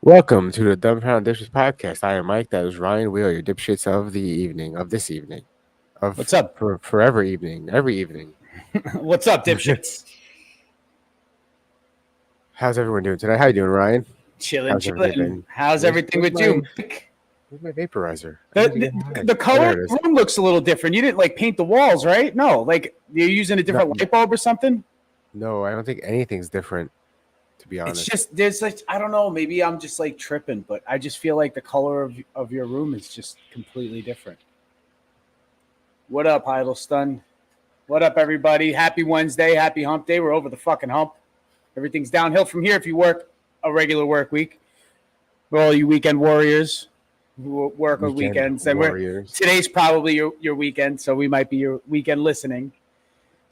Welcome to the Dumbfounded Dishes podcast. I am Mike. That is Ryan. We are your dipshits of the evening, of this evening, What's up? for forever evening, every evening. What's up, dipshits? How's everyone doing today? How you doing, Ryan? Chilling, How's everything chilling. been? How's everything with you, Mike? Where's my vaporizer? I need to get high. The color There of it is. the room looks a little different. You didn't like paint the walls, right? No, like you're using a different light bulb or something. No, I don't think anything's different, to be honest. It's just there's like I don't know. Maybe I'm just like tripping, but I just feel like the color of your room is just completely different. What up, Idlestun? What up, everybody? Happy Wednesday, happy Hump Day. We're over the fucking hump. Everything's downhill from here if you work a regular work week. For all you weekend warriors who work on weekends, and today's probably your weekend, so we might be your weekend listening.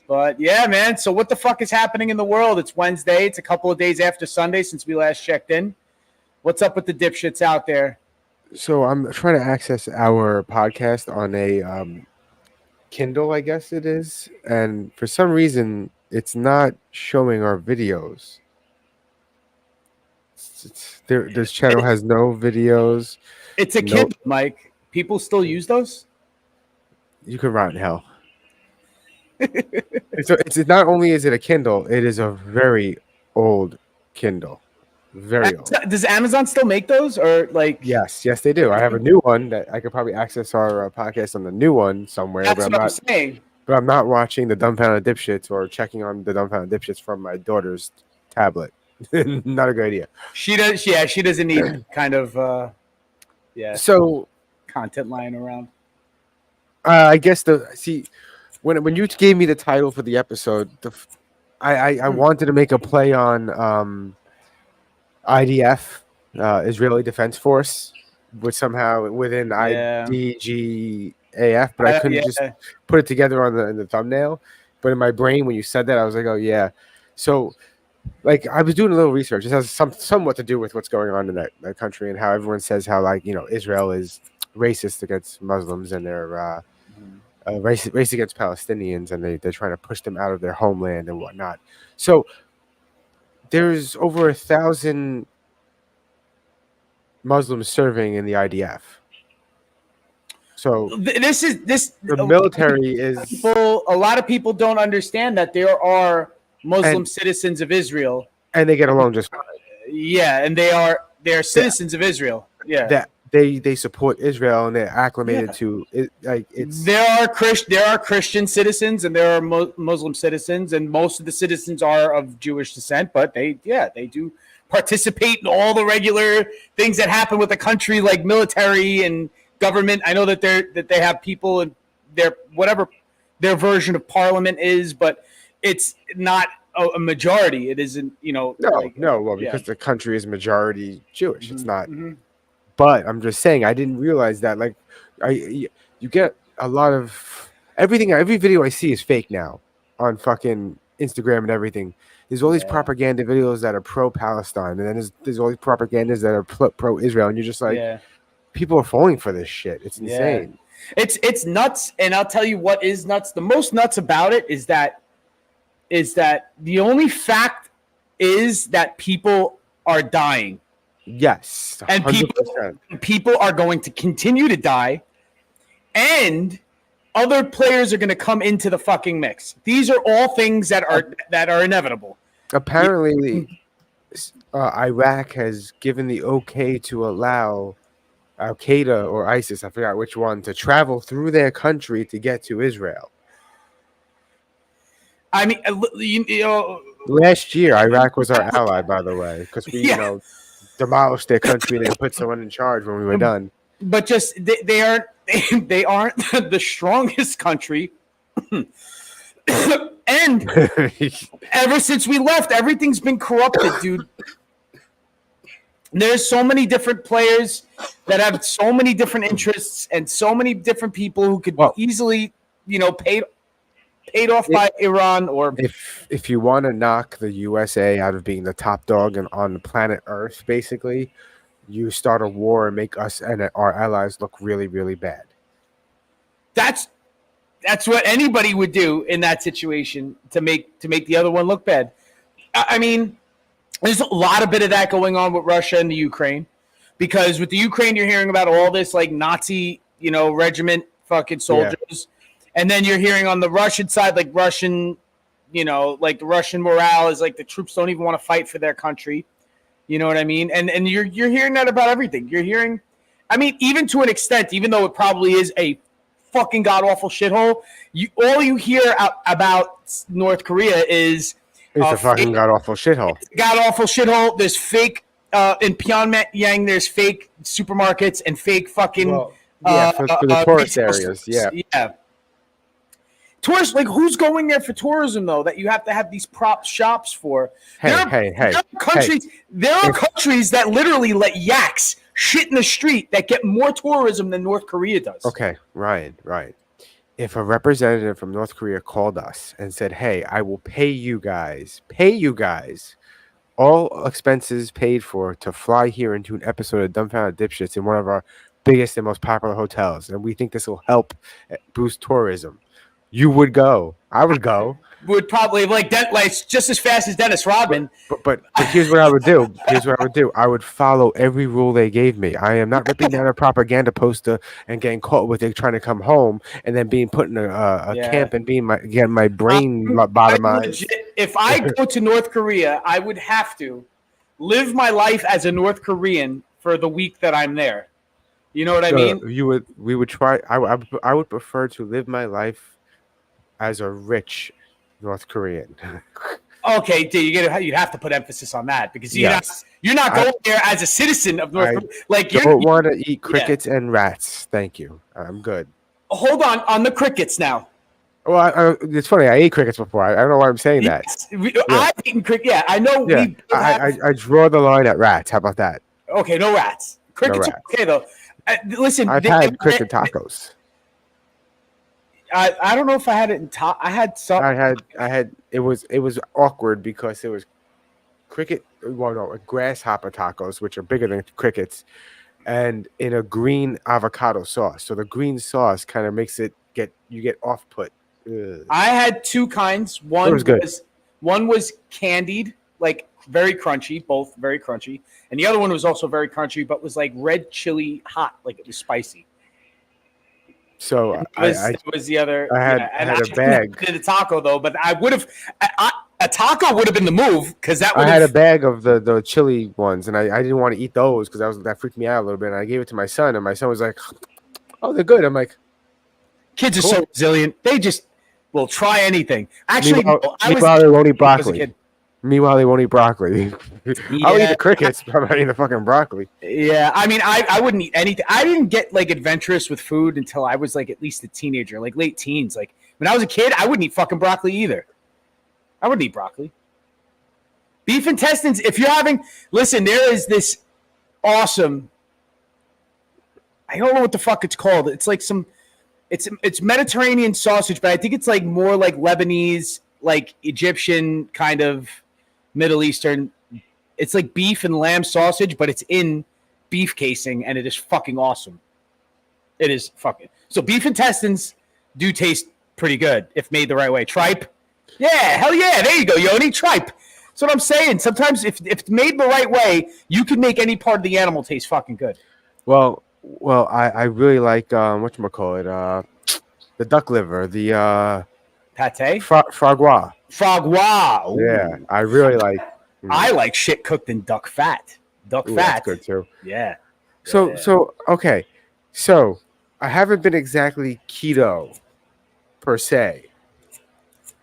But yeah, man. So what the fuck is happening in the world? It's Wednesday. It's a couple of days after Sunday since we last checked in. What's up with the dipshits out there? So I'm trying to access our podcast on a Kindle, I guess it is, and for some reason, it's not showing our videos. This channel has no videos. It's a Kindle, Mike. People still use those? You could rot in hell. It's not only is it a Kindle, it is a very old Kindle. Very old. Does Amazon still make those, or like? Yes, they do. I have a new one that I could probably access our podcast on the new one somewhere. That's what I'm saying. But I'm not watching the Dumbfounded Dipshits or checking on the Dumbfounded Dipshits from my daughter's tablet. Not a good idea. She does. Yeah, she doesn't need kind of. So content lying around. I guess when you gave me the title for the episode, I wanted to make a play on IDF, Israeli Defense Force, which somehow within IDGAF, but I couldn't just put it together in the thumbnail. But in my brain, when you said that, I was like, oh yeah. So, like, I was doing a little research. It has somewhat to do with what's going on in that country and how everyone says how, like, Israel is racist against Muslims and they're race against Palestinians, and they're trying to push them out of their homeland and whatnot. So there's over 1,000 Muslims serving in the IDF. So the military is. A lot of people don't understand that there are Muslim citizens of Israel, and they get along just fine. Yeah, and they are citizens of Israel. Yeah, that they support Israel and they're acclimated to it. Like there are Christian citizens and there are Muslim citizens, and most of the citizens are of Jewish descent, but they do participate in all the regular things that happen with a country, like military and government. I know that they have people in their whatever their version of parliament is, but it's not a majority. It isn't, Well, because the country is majority Jewish. Mm-hmm. It's not. Mm-hmm. But I'm just saying, I didn't realize that. Like, you get a lot of everything. Every video I see is fake now on fucking Instagram and everything. There's all these propaganda videos that are pro-Palestine, and then there's all these propagandas that are pro-Israel, and you're just like, people are falling for this shit. It's insane. It's nuts, and I'll tell you what is nuts. The most nuts about it is that the only fact is that people are dying. Yes, 100%. And people are going to continue to die, and other players are going to come into the fucking mix. These are all things that are inevitable. Apparently, Iraq has given the okay to allow Al Qaeda or ISIS, I forgot which one, to travel through their country to get to Israel. I mean, last year Iraq was our ally, by the way, because we demolished their country and they put someone in charge when we were done. But just they aren't the strongest country. And ever since we left, everything's been corrupted, dude. There's so many different players that have so many different interests and so many different people who could easily, paid off by Iran. Or if you want to knock the USA out of being the top dog on the planet Earth, basically, you start a war and make us and our allies look really, really bad. That's what anybody would do in that situation to make the other one look bad. I mean, There's a lot of bit of that going on with Russia and the Ukraine, because with the Ukraine, you're hearing about all this like Nazi, regiment fucking soldiers, and then you're hearing on the Russian side, like Russian, like the Russian morale is like the troops don't even want to fight for their country. You know what I mean? And you're hearing that about everything. You're hearing, I mean, even to an extent, even though it probably is a fucking god awful shithole, all you hear about North Korea is it's a fucking god awful shithole. God awful shithole. There's fake in Pyongyang. There's fake supermarkets and fake fucking for the tourist areas. Yeah. Tourists, like, who's going there for tourism though? That you have to have these prop shops for. Hey. There are countries that literally let yaks shit in the street that get more tourism than North Korea does. Okay, right. If a representative from North Korea called us and said, "Hey, I will pay you guys, all expenses paid for to fly here into an episode of Dumbfounded Dipshits in one of our biggest and most popular hotels, and we think this will help boost tourism," you would go. I would go. Would probably like just as fast as Dennis Rodman. But here's what I would do. I would follow every rule they gave me. I am not ripping down a propaganda poster and getting caught with it trying to come home and then being put in a camp and getting my brain bottomized. If I go to North Korea, I would have to live my life as a North Korean for the week that I'm there. You know what I mean? We would try. I would prefer to live my life as a rich North Korean. Okay, you'd have to put emphasis on that because you're not going there as a citizen of North Korea. Like, you don't want to eat crickets and rats. Thank you. I'm good. Hold on the crickets now. Well, it's funny. I ate crickets before. I don't know why I'm saying that. I've eaten crickets. Yeah, I know. Yeah. I draw the line at rats. How about that? Okay, no rats. Crickets are okay though. Listen, I've had cricket tacos. I don't know if I had it in I had some. I had. It was awkward because it was cricket. Well, no, grasshopper tacos, which are bigger than crickets, and in a green avocado sauce. So the green sauce kind of makes it you get off put. Ugh. I had two kinds. One was candied, like very crunchy, both very crunchy, and the other one was also very crunchy, but was like red chili hot, like it was spicy. So it was the other. I had a bag. Did a taco though, but I would have a taco would have been the move because that. I had a bag of the chili ones, and I didn't want to eat those because that freaked me out a little bit. And I gave it to my son, and my son was like, "Oh, they're good." I'm like, "Kids are so resilient; they just will try anything." Actually, meanwhile, they won't eat broccoli. Meanwhile, they won't eat broccoli. I'll eat the crickets, but I'm not eating the fucking broccoli. Yeah, I mean, I wouldn't eat anything. I didn't get like adventurous with food until I was like at least a teenager, like late teens. Like when I was a kid, I wouldn't eat fucking broccoli either. I wouldn't eat broccoli. Beef intestines. If you're listen, there is this awesome. I don't know what the fuck it's called. It's like it's Mediterranean sausage, but I think it's like more like Lebanese, like Egyptian kind of. Middle Eastern. It's like beef and lamb sausage, but it's in beef casing, and it is fucking awesome. It is fucking. So beef intestines do taste pretty good if made the right way. Tripe. Yeah, hell yeah. There you go, Yoni. Tripe. That's what I'm saying. Sometimes if it's made the right way, you can make any part of the animal taste fucking good. Well, I really like whatchamacallit, the duck liver, the pate? Foie gras. Foie gras. Ooh. Yeah, I really like. I like shit cooked in duck fat. Duck fat. That's good too. Yeah. So okay. So I haven't been exactly keto per se,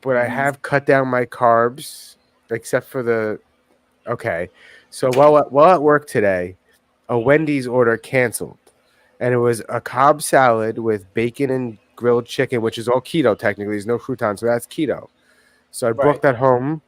but I have cut down my carbs, except for the. Okay, so while at work today, a Wendy's order canceled, and it was a Cobb salad with bacon and grilled chicken, which is all keto technically. There's no croutons, so that's keto. So I brought that home,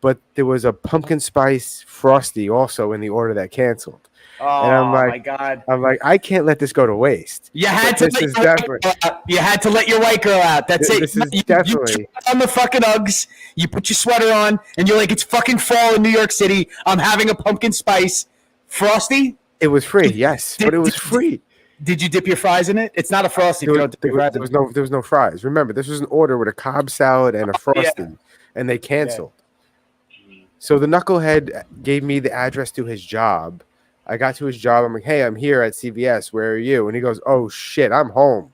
but there was a pumpkin spice frosty also in the order that canceled. Oh, and I'm like, my God. I'm like, I can't let this go to waste. You had to let your white girl out. That's it. This is definitely. You on the fucking Uggs, you put your sweater on, and you're like, it's fucking fall in New York City. I'm having a pumpkin spice frosty. It was free, yes, but it was free. Did you dip your fries in it? It's not a frosty. There was no fries. Remember, this was an order with a Cobb salad and a frosty, and they canceled. So the knucklehead gave me the address to his job. I got to his job. I'm like, hey, I'm here at CVS. Where are you? And he goes, oh shit, I'm home.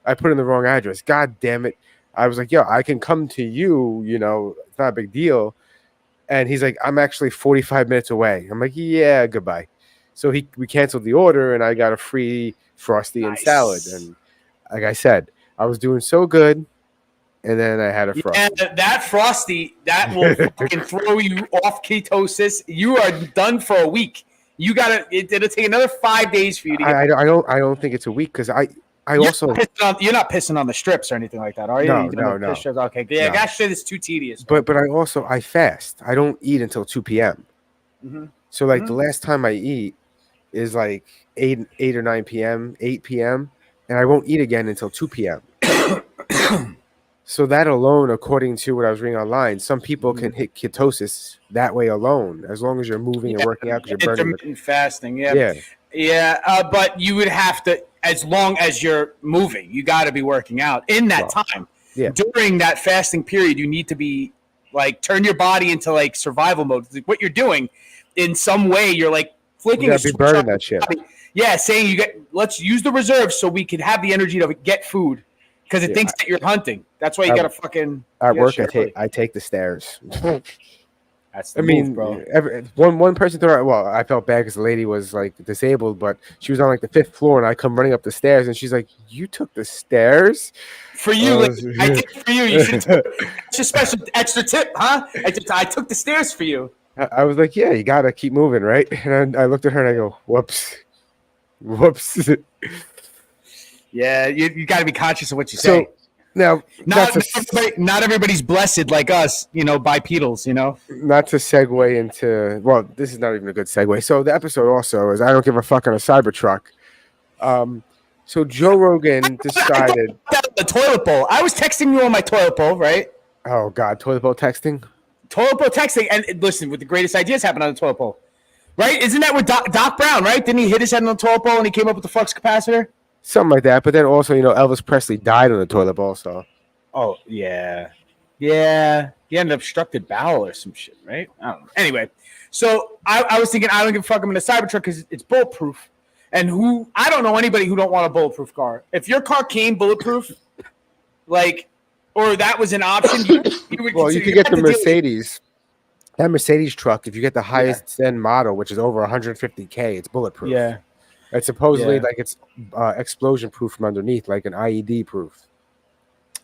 I put in the wrong address. God damn it. I was like, yo, I can come to you. You know, it's not a big deal. And he's like, I'm actually 45 minutes away. I'm like, yeah, goodbye. So we canceled the order, and I got a free Frosty and salad. And like I said, I was doing so good, and then I had a Frosty. Yeah, that Frosty, that will fucking throw you off ketosis. You are done for a week. You gotta. It'll take another 5 days for you to get. I don't think it's a week because you're not pissing on the strips or anything like that, are you? No. Okay, yeah, no. that shit is too tedious. But I fast. I don't eat until 2 p.m. Mm-hmm. So like the last time I eat is like 8 or 9 p.m., 8 p.m., and I won't eat again until 2 p.m. So that alone, according to what I was reading online, some people can hit ketosis that way alone, as long as you're moving and working out because you're burning. Intermittent fasting, yeah. But you would have to, as long as you're moving, you got to be working out in that time. Yeah. During that fasting period, you need to be like turn your body into like survival mode. Like, what you're doing, in some way, you're like flicking. You gotta be burning that shit. Yeah, saying let's use the reserves so we can have the energy to get food. Because it thinks that you're hunting. That's why you got to fucking. At work, I take the stairs. That's the move, bro. One person threw out. Well, I felt bad because the lady was like disabled, but she was on like the 5th floor, and I come running up the stairs, and she's like, "You took the stairs for you? I did for you. You should. It's a special extra tip, huh? I took the stairs for you." I was like, "Yeah, you gotta keep moving, right?" And I looked at her and I go, "Whoops." Yeah, you got to be conscious of what you say. Now, not everybody's blessed like us, bipedals, Not to segue into, well, this is not even a good segue. So the episode also is I don't give a fuck on a Cybertruck. So Joe Rogan decided the toilet bowl. I was texting you on my toilet bowl, right? Oh God, toilet bowl texting. Toilet bowl texting, and listen, with the greatest ideas happen on the toilet bowl, right? Isn't that with Doc Brown, right? Didn't he hit his head on the toilet bowl and he came up with the flux capacitor? Something like that, but then also, Elvis Presley died on the toilet bowl, so. Oh, yeah. Yeah. He had an obstructed bowel or some shit, right? I don't know. Anyway, so I was thinking I don't give a fuck. I'm in a Cybertruck because it's bulletproof. And I don't know anybody who don't want a bulletproof car. If your car came bulletproof, or that was an option, you would. Well, you could get the Mercedes. That Mercedes truck, if you get the highest end model, which is over 150K, it's bulletproof. Yeah. It's supposedly like it's explosion proof from underneath, like an IED proof.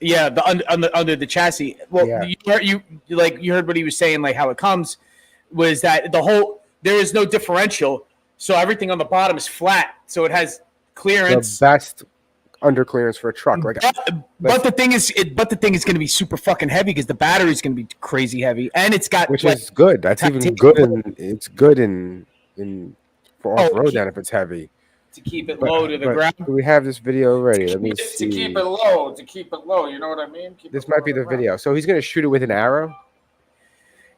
Yeah, under the chassis. Well, you heard what he was saying, like how it comes was that there is no differential, so everything on the bottom is flat, so it has clearance. The best under clearance for a truck. But the thing is going to be super fucking heavy because the battery is going to be crazy heavy, and it's got which is good. That's even good, and it's good in for off road. Then if it's heavy. To keep it low to the ground. We have this video ready. Let me see. To keep it low. You know what I mean? This might be the video. So he's going to shoot it with an arrow?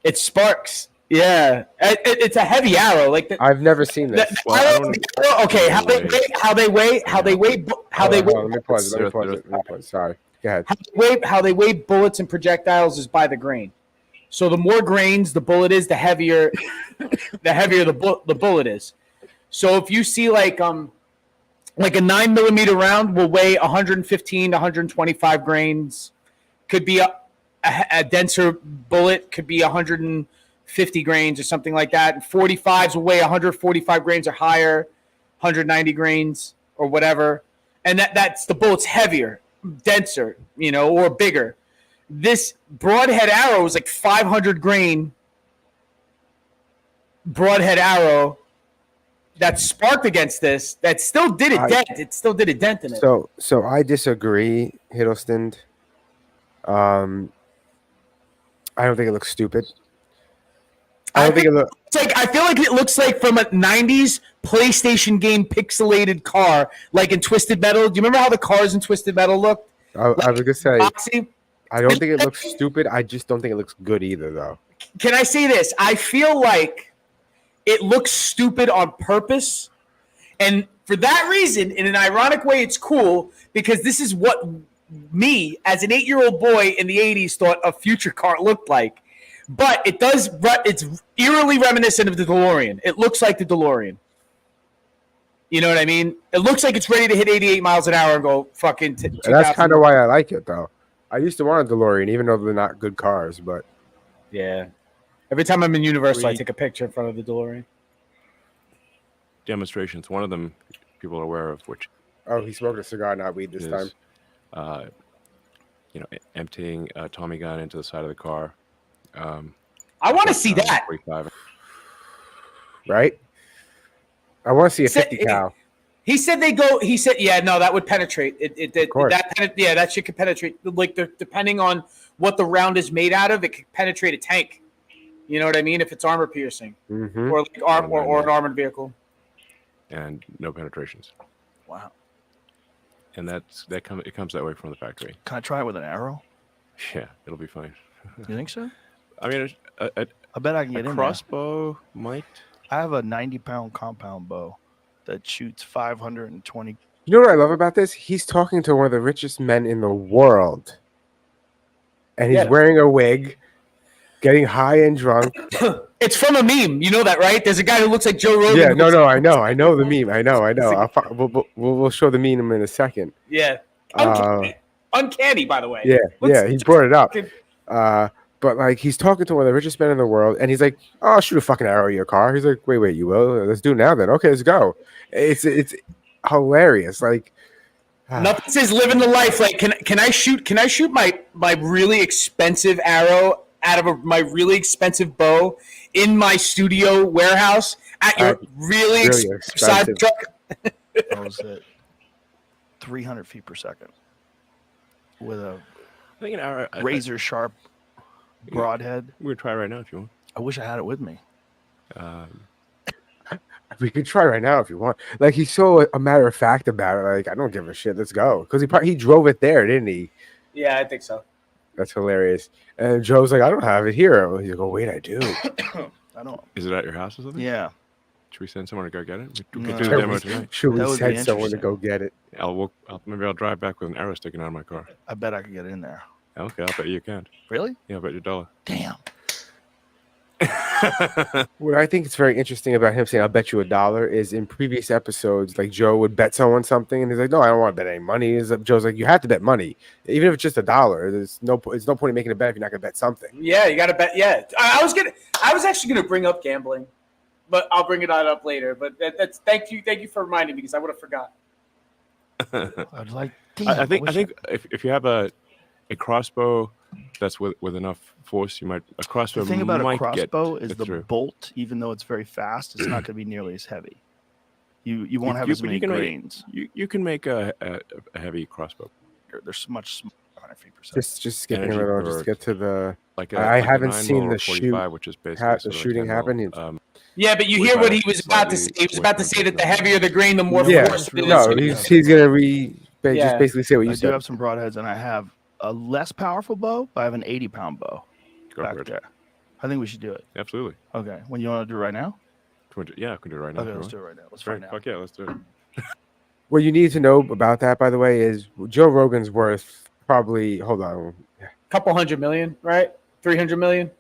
It sparks. Yeah. It's a heavy arrow. I've never seen this. Okay, how they weigh. Let me pause it. Sorry. Go ahead. How they weigh bullets and projectiles is by the grain. So the more grains the bullet is, the heavier the bullet is. So if you see like a 9mm round will weigh 115 to 125 grains, could be a denser bullet, could be 150 grains or something like that. And 45s will weigh 145 grains or higher, 190 grains or whatever. And that's the bullet's heavier, denser, or bigger. This broadhead arrow is like 500 grain broadhead arrow that sparked against this, that still did a dent. It still did a dent in it. So I disagree, Hiddleston. I don't think it looks stupid. I feel like it looks like from a 90s PlayStation game pixelated car, like in Twisted Metal. Do you remember how the cars in Twisted Metal looked? I was gonna say, Oxy? I don't think it looks stupid. I just don't think it looks good either, though. Can I say this? I feel like it looks stupid on purpose. And for that reason, in an ironic way, it's cool because this is what me, as an 8-year-old boy in the 80s, thought a future car looked like. but it does. It's eerily reminiscent of the DeLorean. It looks like the DeLorean. You know what I mean? It looks like it's ready to hit 88 miles an hour and go fucking. And that's kind of why I like it, though. I used to want a DeLorean, even though they're not good cars, but yeah. Every time I'm in Universal, I take a picture in front of the DeLorean. Demonstrations. One of them people are aware of, which he smoked a cigar, not weed this time. Emptying a Tommy gun into the side of the car. I want to see that. 45. Right? I want to see a 50 cal. He said they go. He said, "Yeah, no, that would penetrate. That shit could penetrate. Like depending on what the round is made out of, it could penetrate a tank. You know what I mean? If it's armor piercing, or like or an armored vehicle, and no penetrations. Wow. And it comes that way from the factory. Can I try it with an arrow? Yeah, it'll be fine. You think so? I mean, I bet I can get in crossbow might. I have a 90-pound compound bow that shoots 520. You know what I love about this? He's talking to one of the richest men in the world. And he's wearing a wig, getting high and drunk. It's from a meme. You know that, right? There's a guy who looks like Joe Rogan. Yeah, no, I know the meme. I know. We'll show the meme in a second. Yeah. Uncanny, by the way. Yeah, he brought it up. But like he's talking to one of the richest men in the world, and he's like, "Oh, I'll shoot a fucking arrow at your car." He's like, "Wait, you will? Let's do it now then." Okay, let's go. It's hilarious. Like nothing says living the life. Like can I shoot my really expensive arrow out of my really expensive bow in my studio warehouse at your really expensive side truck? That was it. 300 feet per second with a razor sharp broadhead. We could try right now if you want. I wish I had it with me. We could try right now if you want. Like he's so a matter of fact about it. Like I don't give a shit. Let's go. Because he drove it there, didn't he? Yeah, I think so. That's hilarious. And Joe's like, I don't have it here. He's like, oh wait, I do. I don't. Is it at your house or something? Yeah. Should we send someone to go get it? We No. could do the demo tonight. Should we send someone to go get it? Maybe I'll drive back with an arrow sticking out of my car. I bet I could get in there. Okay, I'll bet you can. Really? Yeah, I'll bet you $1. Damn. What I think is very interesting about him saying, I'll bet you $1 is in previous episodes, like Joe would bet someone something and he's like, no, I don't want to bet any money. Joe's like, you have to bet money. Even if it's just $1, there's no point in making a bet if you're not going to bet something. Yeah, you got to bet. Yeah. I was actually going to bring up gambling, but I'll bring it up later. But thank you for reminding me because I would have forgot. I'd like. I think if you have a crossbow that's with enough force, you might a crossbow. The thing about might a crossbow is the through. bolt, even though it's very fast, it's not going to be nearly as heavy. You won't have as many grains. You can make a heavy crossbow. There's much smaller. 100 feet per second. Just skipping a little, just get to the. Like I haven't seen the which is basically the shooting happen. Yeah, but you hear what he was about to say. He was about to say that the heavier the grain, the more force. No, he's gonna just basically say what you said. I do have some broadheads, and I have a less powerful bow, but I have an 80-pound bow back there. I think we should do it. Absolutely. Okay. When you want to do it right now? Yeah, I can do it right now. Okay, let's do it right now. Let's find out. Fuck yeah, let's do it. What you need to know about that, by the way, is Joe Rogan's worth probably. Hold on. Couple $100 million, right? 300 million.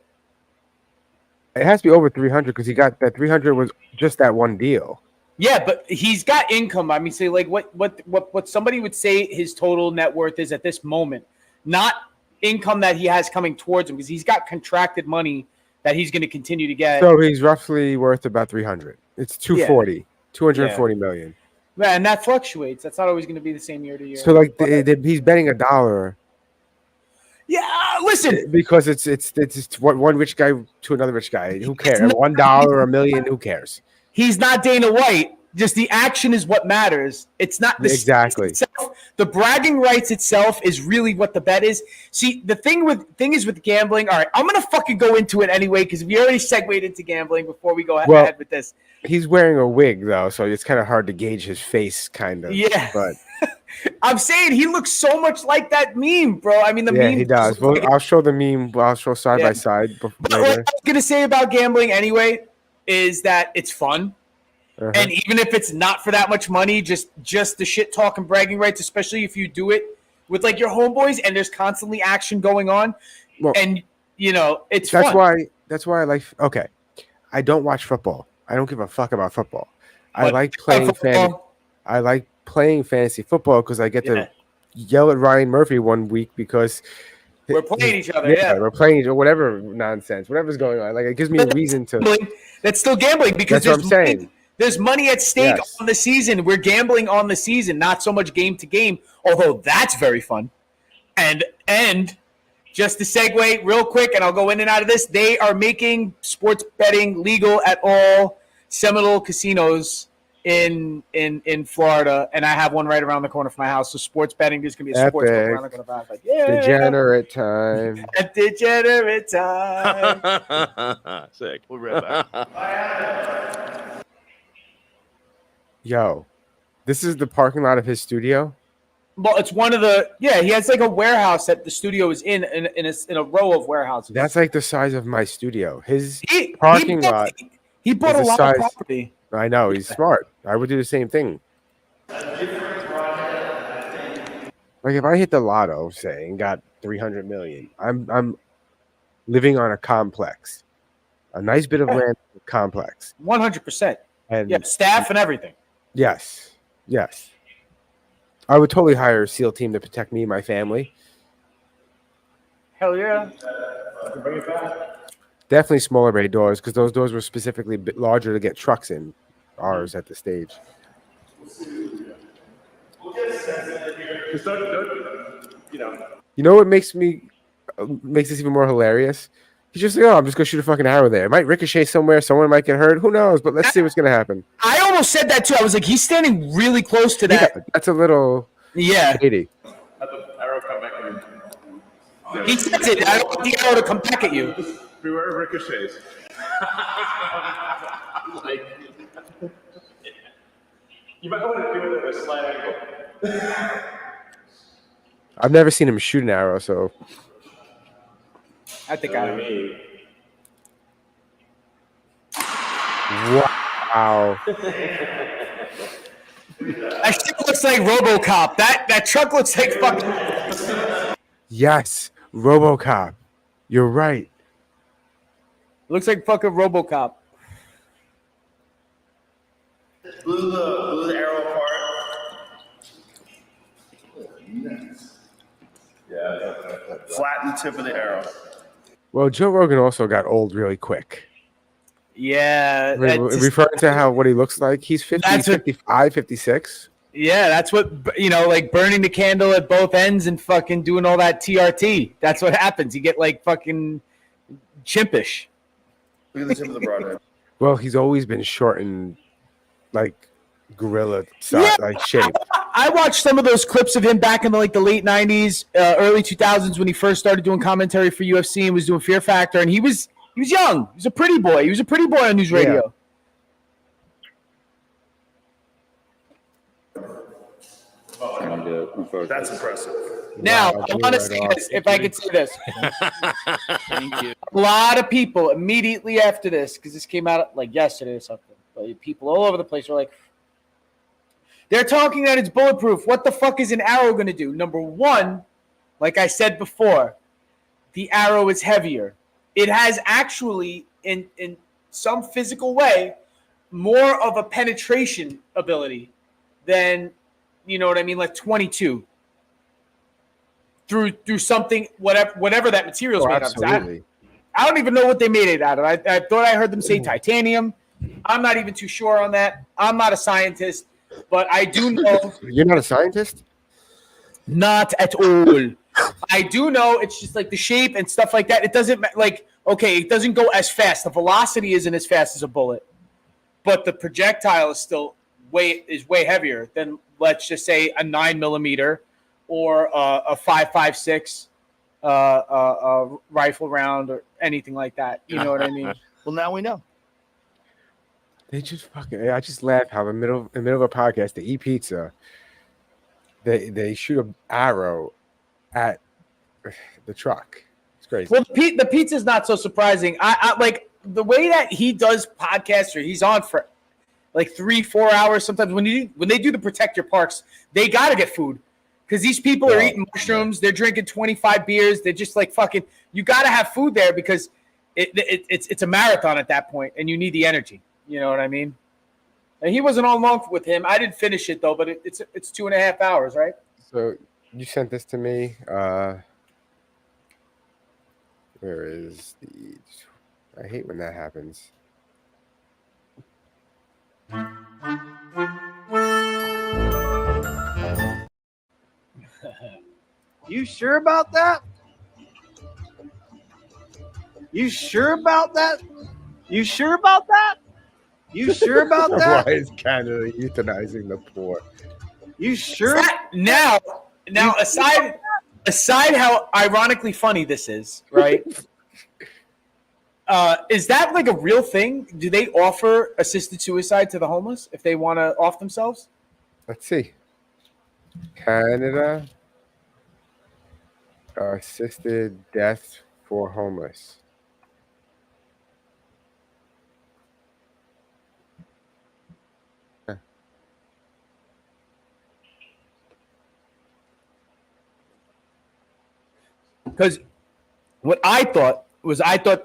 It has to be over 300 because he got that 300 was just that one deal. Yeah, but he's got income. I mean, say like what somebody would say his total net worth is at this moment, not income that he has coming towards him because he's got contracted money that he's going to continue to get. So he's roughly worth about 300. It's 240, 240 million. Yeah, and that fluctuates. That's not always going to be the same year to year. So like he's betting $1. Yeah, listen. Because it's one rich guy to another rich guy. Who cares? $1 or $1 million? Who cares? He's not Dana White. Just the action is what matters. It's not the exactly itself. The bragging rights itself is really what the bet is. See, the thing is with gambling. All right, I'm gonna fucking go into it anyway because we already segued into gambling before we go ahead with this. He's wearing a wig though, so it's kind of hard to gauge his face, kind of. Yeah, but I'm saying he looks so much like that meme, bro. I mean, the meme. Yeah, he does. Well, I'll show the meme. I'll show side by side. But what I was gonna say about gambling anyway is that it's fun. Uh-huh. And even if it's not for that much money, just the shit talk and bragging rights, especially if you do it with like your homeboys and there's constantly action going on, and it's That's fun. That's why I like. Okay, I don't watch football. I don't give a fuck about football. I But like playing football, I like playing fantasy football because I get Yeah. to yell at Ryan Murphy one week because We're playing each other. yeah, Yeah. we're playing or whatever nonsense, whatever's going on. Like it gives me a reason to. Gambling. That's still gambling because That's what I'm saying. There's money at stake Yes. on the season. We're gambling on the season, not so much game to game, although that's very fun. And just to segue real quick, and I'll go in and out of this, they are making sports betting legal at all Seminole casinos in Florida, and I have one right around the corner from my house. So sports betting, there's gonna be a sports book Epic. around the corner. Like, yeah, Degenerate time. a degenerate time. Sick. We'll be right back. Yo, this is the parking lot of his studio. Well, it's one of the he has like a warehouse that the studio is in a row of warehouses. That's like the size of my studio. His he parking bought- lot. He bought is a the lot size- of property. I know he's smart. I would do the same thing. Like if I hit the lotto, say, and got 300 million, I'm living on a complex, a nice bit of land complex, 100%. and Yeah, staff and everything. yes, I would totally hire a SEAL team to protect me and my family. Hell yeah. Definitely smaller bay doors because those doors were specifically a bit larger to get trucks in. Ours at the stage. You know what makes this even more hilarious? He's just like, oh, I'm just gonna shoot a fucking arrow there. It might ricochet somewhere. Someone might get hurt. Who knows? But let's see what's gonna happen. I almost said that too. I was like, he's standing really close to Yeah, that. that's a little Yeah. shady. He says it. I don't want the arrow to come back at you. Beware of ricochets. You might want to do it at a slight angle. I've never seen him shoot an arrow, so I think I. wow. That shit looks like RoboCop. That truck looks like fucking. Yes, RoboCop. You're right. Looks like fucking RoboCop. Blew the arrow apart. Flatten the tip of the arrow. Well, Joe Rogan also got old really quick. Yeah. that's just- Referring to what he looks like, he's 50, That's what- 55, 56. Yeah, that's what, like burning the candle at both ends and fucking doing all that TRT. That's what happens. You get like fucking chimpish. Look at the tip of the broadhead. Well, he's always been short and like gorilla size, Yeah. like shape. I watched some of those clips of him back in the late 90s, early 2000s when he first started doing commentary for UFC and was doing Fear Factor. And he was young. He was a pretty boy. He was a pretty boy on news radio. That's impressive. Now, Wow, I want to right say off. this, if I could say this. Thank you. A lot of people immediately after this, because this came out like yesterday or something, but people all over the place were like, they're talking that it's bulletproof. What the fuck is an arrow going to do? Number one, like I said before, the arrow is heavier. It has actually, in some physical way, more of a penetration ability than, you know what I mean, like 22. Through something, whatever that material is made of. Absolutely. I don't even know what they made it out of. I thought I heard them say titanium. I'm not even too sure on that. I'm not a scientist, but I do know. You're not a scientist? Not at all. I do know it's just like the shape and stuff like that. It doesn't it doesn't go as fast. The velocity isn't as fast as a bullet, but the projectile is still way heavier than, let's just say, a 9mm or a 5.56 rifle round or anything like that. You know what I mean? Well, now we know. They just fucking. I just laugh how in the middle of a podcast, they eat pizza. They shoot an arrow at the truck. It's crazy. Well, the pizza's not so surprising. I like the way that he does podcasts, or he's on for like 3-4 hours. Sometimes when they do the Protect Your Parks, they got to get food Because these people are eating mushrooms, they're drinking 25 beers, they're just like fucking. You got to have food there because it's a marathon at that point, and you need the energy. You know what I mean? And he wasn't on long with him. I didn't finish it though, but it's 2.5 hours, right? So you sent this to me. Where is the? I hate when that happens. You sure about that? You sure about that? You sure about that? You sure about that? Why is Canada euthanizing the poor? You sure? Now, aside how ironically funny this is, right? Is that like a real thing? Do they offer assisted suicide to the homeless if they want to off themselves? Let's see. Canada assisted death for homeless. Because what I thought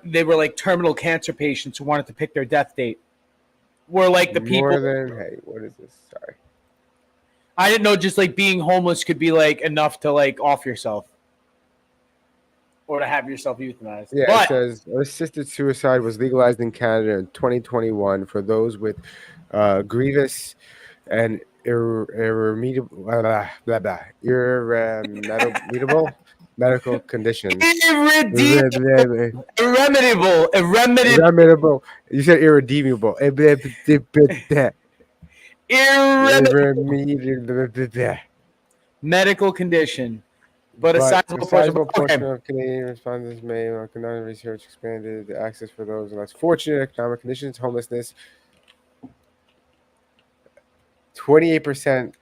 they were like terminal cancer patients who wanted to pick their death date. Were like the people. More than, hey, what is this? Sorry. I didn't know just like being homeless could be like enough to like off yourself or to have yourself euthanized. Yeah, But it says assisted suicide was legalized in Canada in 2021 for those with grievous and irremediable medical conditions. Irremediable. You said irredeemable. Irremediable. medical condition. But a sizable portion of Canadian respondents may economic research expanded the access for those in less fortunate economic conditions, homelessness. 28%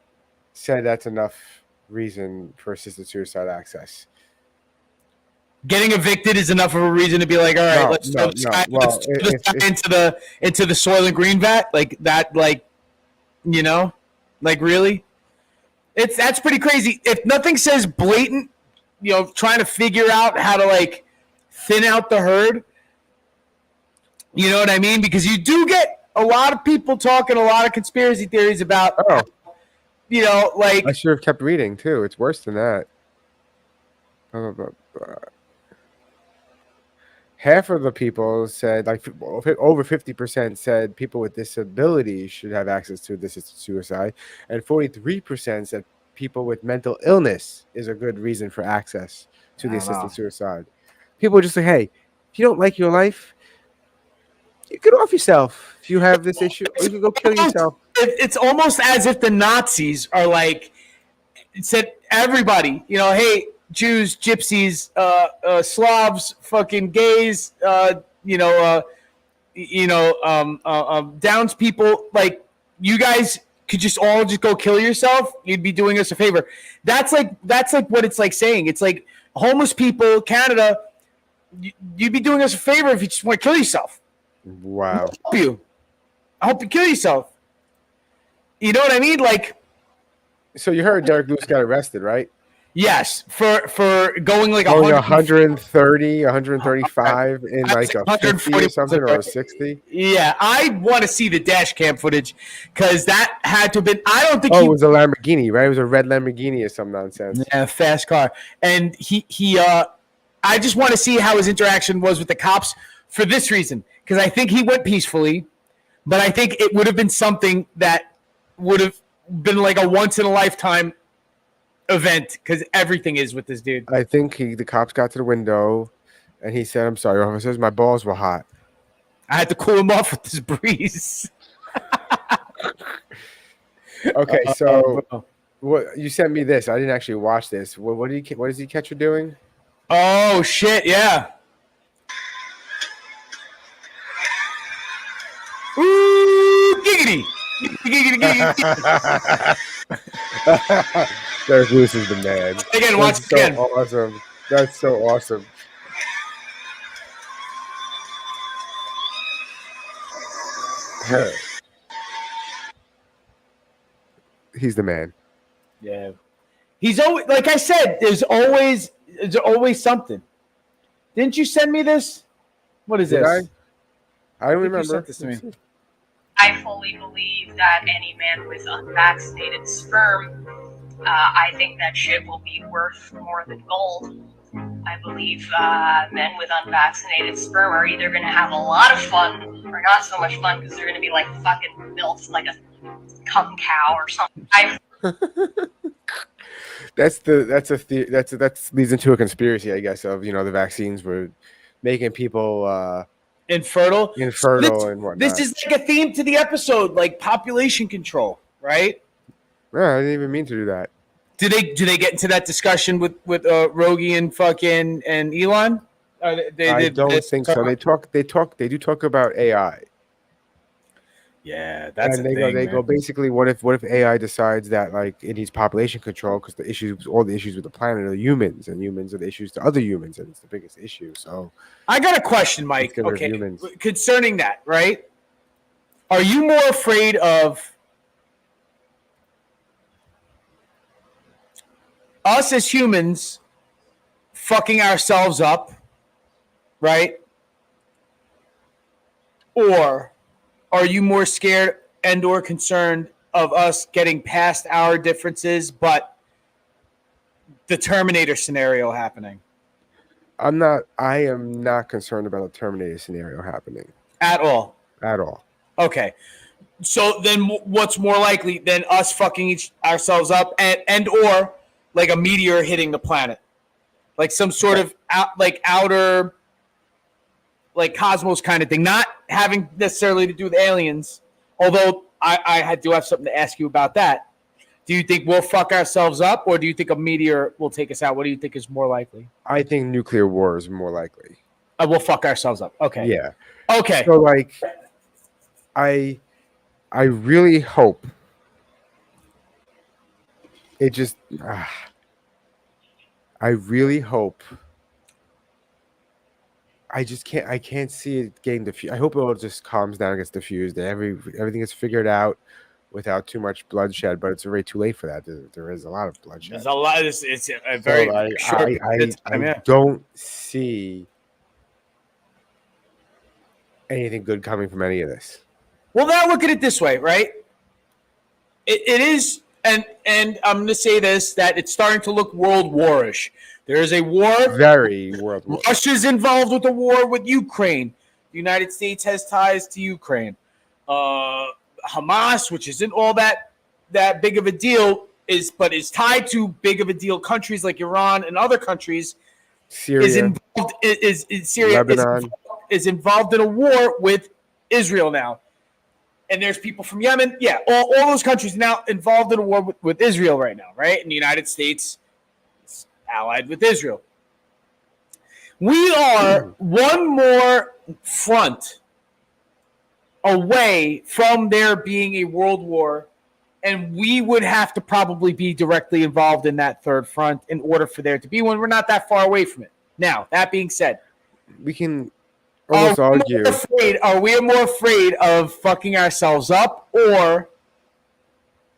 said that's enough reason for assisted suicide access. Getting evicted is enough of a reason to be like, all right, let's throw this guy into the soil and green vat, like that, like, you know, like really, that's pretty crazy. If nothing says blatant, you know, trying to figure out how to like thin out the herd, you know what I mean? Because you do get a lot of people talking a lot of conspiracy theories about, you know, like I should have kept reading too. It's worse than that. Half of the people said, like over 50% said people with disabilities should have access to assisted suicide, and 43% said people with mental illness is a good reason for access to the assisted suicide. People are just like, hey, if you don't like your life, you get off yourself. If you have this issue, or you can go kill yourself. It's almost as if the Nazis are like, said everybody, you know, hey, Jews, gypsies, Slavs, fucking gays, Downs people, like, you guys could just all just go kill yourself. You'd be doing us a favor. That's like what it's like saying. It's like homeless people, Canada, you'd be doing us a favor if you just want to kill yourself. Wow. I hope you kill yourself. You know what I mean? Like, so you heard Derek Lewis got arrested, right? Yes, for going like 130, 135 in like a 50 or something, or a 60. Yeah, I want to see the dash cam footage because that had to have been. I don't think. It was a Lamborghini, right? It was a red Lamborghini or some nonsense. Yeah, fast car. And I just want to see how his interaction was with the cops for this reason, because I think he went peacefully, but I think it would have been something that would have been like a once in a lifetime event, because everything is with this dude. I think the cops got to the window and he said, "I'm sorry, officers, my balls were hot. I had to cool him off with this breeze." Okay, so what you sent me this? I didn't actually watch this. What does he catch you doing? Oh shit! Yeah. Ooh, giggity! Giggity! Derek Lewis is the man. Again, watch it again. Awesome. That's so awesome. He's the man. Yeah. He's always, like I said, there's always something. Didn't you send me this? What is Did this? I don't think you remember. sent this to me. I fully believe that any man with unvaccinated sperm, I think that shit will be worth more than gold. I believe men with unvaccinated sperm are either going to have a lot of fun or not so much fun because they're going to be like fucking milked like a cum cow or something. That leads into a conspiracy, I guess, of the vaccines were making people Infertile. infertile and whatnot. This is like a theme to the episode, like population control, right? Yeah, I didn't even mean to do that. Do they get into that discussion with Rogie and fucking and Elon? I don't think so. They do talk about AI. Yeah, that's and a they thing, go man. basically, what if AI decides that like it needs population control because all the issues with the planet are humans, and humans are the issues to other humans, and it's the biggest issue. So I got a question, Mike. Let's get rid of Okay, humans. concerning that, right? Are you more afraid of us as humans fucking ourselves up, right? Or are you more scared and or concerned of us getting past our differences, but the Terminator scenario happening? I am not concerned about a Terminator scenario happening At all. at all. Okay. So then what's more likely than us fucking ourselves up and or like a meteor hitting the planet? Like some sort of outer like cosmos kind of thing, not having necessarily to do with aliens. Although I do have something to ask you about that. Do you think we'll fuck ourselves up, or do you think a meteor will take us out? What do you think is more likely? I think nuclear war is more likely. We'll fuck ourselves up. Okay. Yeah. Okay. So like, I really hope it just. I really hope. I can't see it getting diffused. I hope it all just calms down and gets diffused. And everything is figured out without too much bloodshed. But it's already too late for that. There is a lot of bloodshed. There's a lot. It's a very short I don't see anything good coming from any of this. Well, now look at it this way, right? It is, and I'm going to say this, that it's starting to look World War-ish. There is a war. Very World War. Russia's involved with the war with Ukraine. The United States has ties to Ukraine. Hamas, which isn't all that big of a deal, is tied to big of a deal countries like Iran and other countries. Syria is involved. Is Syria Lebanon. is involved in a war with Israel now. And there's people from Yemen. Yeah, all those countries now involved in a war with Israel right now, right? And the United States is allied with Israel. We are one more front away from there being a world war, and we would have to probably be directly involved in that third front in order for there to be one. We're not that far away from it. Now, that being said, we can almost argue. Are we more afraid of fucking ourselves up, or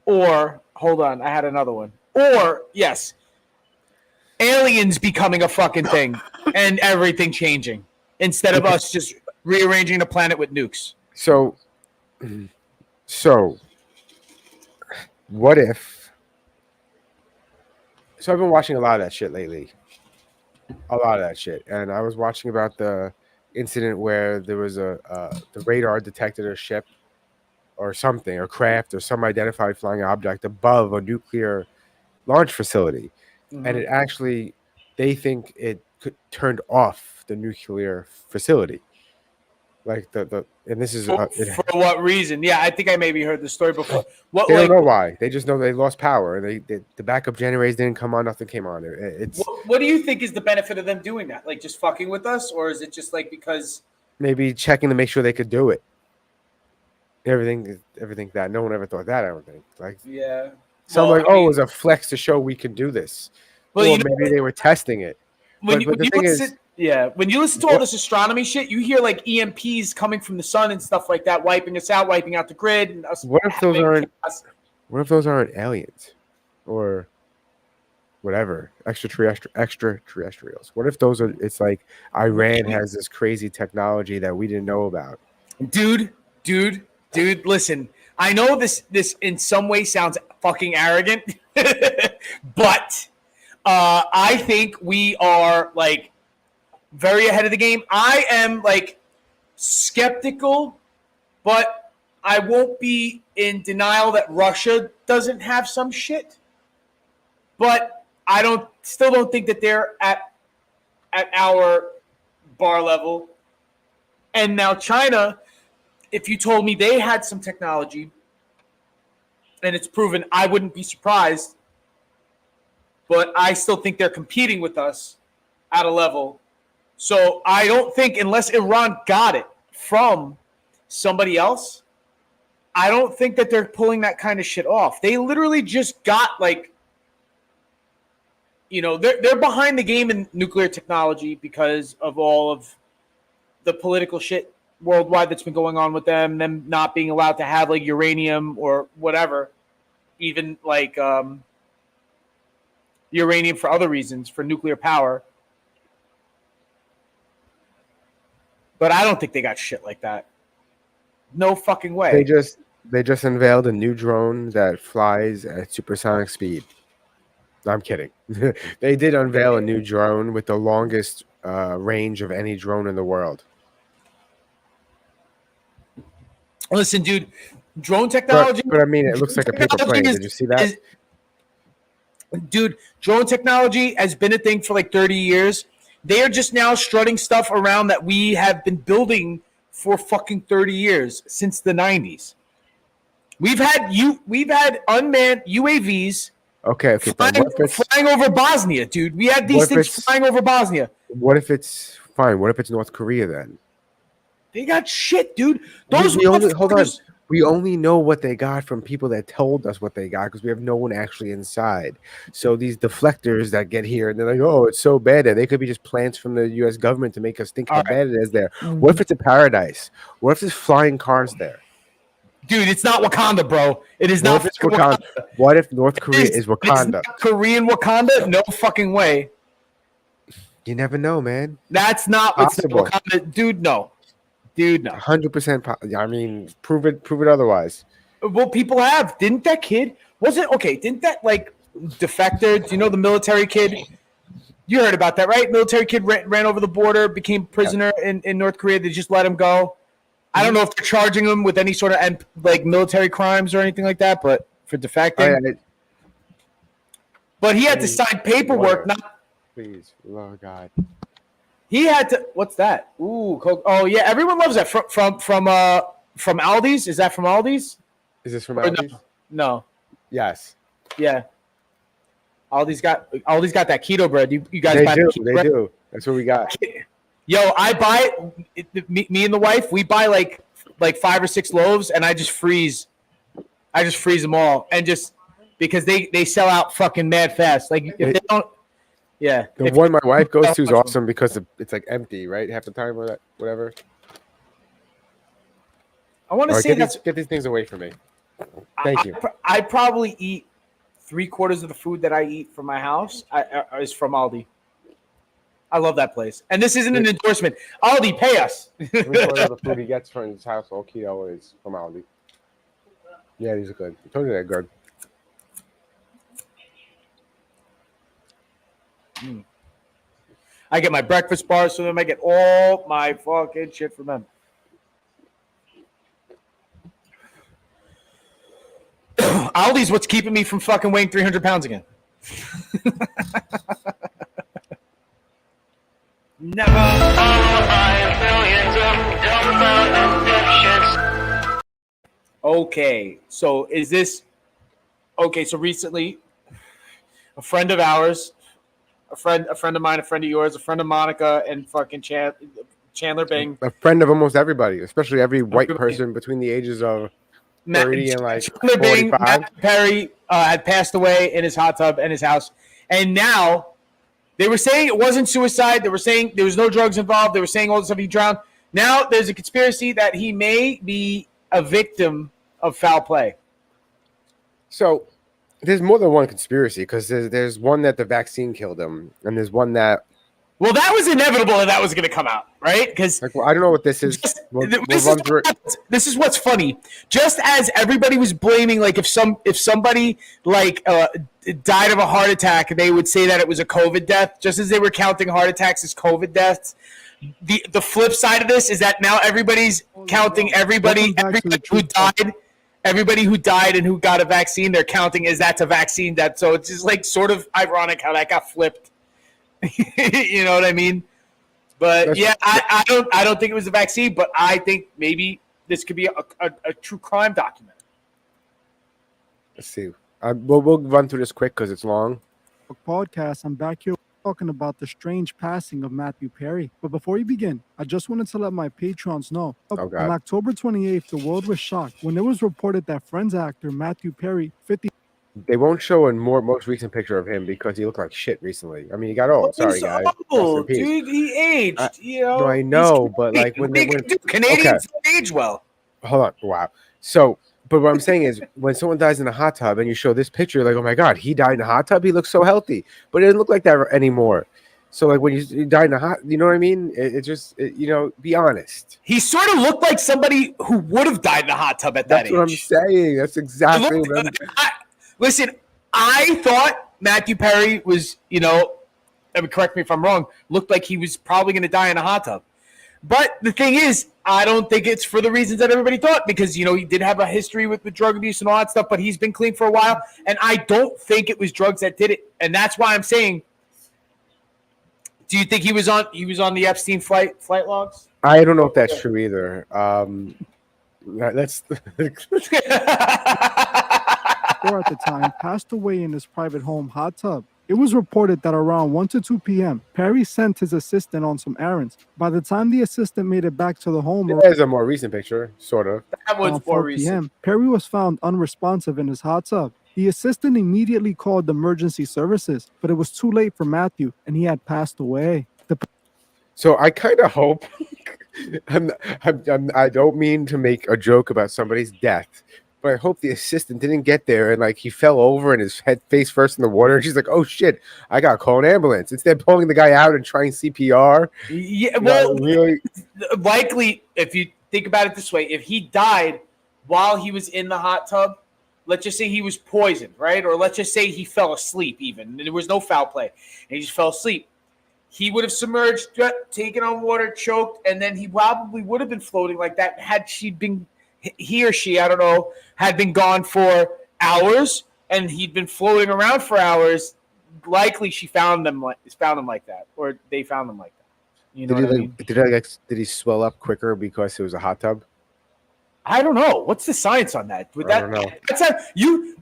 hold on, I had another one. Or yes, aliens becoming a fucking thing and everything changing instead of us just rearranging the planet with nukes. So what if? So I've been watching a lot of that shit lately. A lot of that shit, and I was watching about the incident where there was the radar detected a ship or something, or craft, or some identified flying object above a nuclear launch facility, and it actually, they think it turned off the nuclear facility. Like and this is for what reason? Yeah, I think I maybe heard the story before. What they don't know why. They just know they lost power, and the backup generators didn't come on. Nothing came on. What do you think is the benefit of them doing that? Like just fucking with us, or is it just like because maybe checking to make sure they could do it? Everything that no one ever thought that. I don't think. Like yeah. Some it was a flex to show we could do this. Well, or maybe they were testing it. When you listen to all this astronomy shit, you hear like EMPs coming from the sun and stuff like that, wiping us out, wiping out the grid. And us what if those aren't aliens? Or whatever extraterrestrials? What if those are? It's like Iran has this crazy technology that we didn't know about. Dude, listen. I know this in some way sounds fucking arrogant, but I think we are like very ahead of the game. I am like skeptical, but I won't be in denial that Russia doesn't have some shit. But I still don't think that they're at our bar level. And now China, if you told me they had some technology and it's proven, I wouldn't be surprised. But I still think they're competing with us at a level. So I don't think, unless Iran got it from somebody else, I don't think that they're pulling that kind of shit off. They literally just got like, they're behind the game in nuclear technology because of all of the political shit worldwide that's been going on with them not being allowed to have like uranium or whatever, even like uranium for other reasons, for nuclear power. But I don't think they got shit like that. No fucking way. They just unveiled a new drone that flies at supersonic speed. No, I'm kidding. They did unveil a new drone with the longest range of any drone in the world. Listen, dude, drone technology. But I mean, it looks like a paper plane. Did you see that? Dude, drone technology has been a thing for like 30 years. They are just now strutting stuff around that we have been building for fucking 30 years, since the 90s. We've had unmanned UAVs. Okay. Flying over Bosnia, dude. We had these things flying over Bosnia. What if it's fine? What if it's North Korea then? They got shit, dude. Hold on. We only know what they got from people that told us what they got because we have no one actually inside. So these deflectors that get here and they're like, oh, it's so bad. And they could be just plants from the U.S. government to make us think how bad it is there. What if it's a paradise? What if there's flying cars there? Dude, it's not Wakanda, bro. It is not Wakanda. What if North Korea is Wakanda? Korean Wakanda? No fucking way. You never know, man. That's not possible. Wakanda. Dude, no. 100%. I mean, prove it otherwise. Well, people have. Didn't that kid? Didn't that like defector? Do you know the military kid? You heard about that, right? Military kid ran over the border, became prisoner in North Korea. They just let him go. I don't know if they're charging him with any sort of like military crimes or anything like that, but for defecting. But he had to sign paperwork. Please, oh God. He had to. What's that? Ooh, Coke. Oh yeah, everyone loves that from Aldi's. Is that from Aldi's? Is this from Aldi's? No. Yes. Yeah. Aldi's got that keto bread. You guys they buy do. The keto they bread? do. That's what we got. Yo, I buy it. Me and the wife, we buy like 5 or 6 loaves, and I just freeze. Them all, and just because they sell out fucking mad fast. Like if they don't. Yeah. The one my wife goes to is awesome because it's like empty, right? Half the time or that, whatever. I want to say get these things away from me. Thank you. I probably eat 3/4 of the food that I eat from my house is from Aldi. I love that place. And this isn't an endorsement. Aldi, pay us. 3/4 of the food he gets from his house, all keto, is from Aldi. Yeah, these are good. I told you they're good. I get my breakfast bars from them. I get all my fucking shit from them. Aldi's what's keeping me from fucking weighing 300 pounds again. Never. Okay, so is this okay? So recently, a friend of ours, a friend of mine, a friend of yours, a friend of Monica, and fucking Chandler Bing. A friend of almost everybody, especially every white person between the ages of 30 and like 45. Matt Perry had passed away in his hot tub in his house, and now they were saying it wasn't suicide. They were saying there was no drugs involved. They were saying all this stuff. He drowned. Now there's a conspiracy that he may be a victim of foul play. So There's more than one conspiracy because there's one that the vaccine killed him, and there's one that Well, that was inevitable that was going to come out, right? Because like I don't know what this is. this is what's funny. Just as everybody was blaming, like if somebody like died of a heart attack, they would say that it was a COVID death. Just as they were counting heart attacks as COVID deaths, the flip side of this is that now everybody's counting everybody who died. Everybody who died and who got a vaccine, they're counting as that's a vaccine death. So it's just like sort of ironic how that got flipped. You know what I mean? But yeah, I don't think it was a vaccine, but I think maybe this could be a true crime document. Let's see. We'll run through this quick because it's long. Podcast. I'm back here talking about the strange passing of Matthew Perry. But before we begin, I just wanted to let my patrons know. Oh, God. On October 28th, the world was shocked when it was reported that Friends actor Matthew Perry, 50. They won't show a most recent picture of him because he looked like shit recently. I mean, he got old. Sorry, guys. Dude, he aged. No, I know, but like when Canadians don't age well. Hold on, wow. So, but what I'm saying is, when someone dies in a hot tub and you show this picture, like, oh my god, he died in a hot tub. He looks so healthy, but it doesn't look like that anymore. So, like when you died in a hot, you know what I mean? Be honest. He sort of looked like somebody who would have died in a hot tub at that age. That's what I'm saying. That's exactly what I'm Listen, I thought Matthew Perry was, correct me if I'm wrong, looked like he was probably going to die in a hot tub. But the thing is, I don't think it's for the reasons that everybody thought because, he did have a history with drug abuse and all that stuff, but he's been clean for a while. And I don't think it was drugs that did it. And that's why I'm saying, do you think he was on the Epstein flight logs? I don't know if that's true either. Let's At the time, passed away in his private home hot tub. It was reported that around 1 to 2 p.m., Perry sent his assistant on some errands. By the time the assistant made it back to the home, there's a more recent picture, sort of. That was 4 recent. Perry was found unresponsive in his hot tub. The assistant immediately called emergency services, but it was too late for Matthew, and he had passed away. So I kind of hope. I don't mean to make a joke about somebody's death. But I hope the assistant didn't get there and like he fell over and his head face first in the water. And she's like, "Oh shit, I got to call an ambulance." Instead of pulling the guy out and trying CPR. Yeah, well, really, likely if you think about it this way, if he died while he was in the hot tub, let's just say he was poisoned, right? Or let's just say he fell asleep. Even there was no foul play, and he just fell asleep. He would have submerged, taken on water, choked, and then he probably would have been floating like that had he or she, I don't know, had been gone for hours and he'd been floating around for hours. Likely she found them like that, or they found them like that. You know what I mean? Did he swell up quicker because it was a hot tub? I don't know. What's the science on that? I don't know. That's you,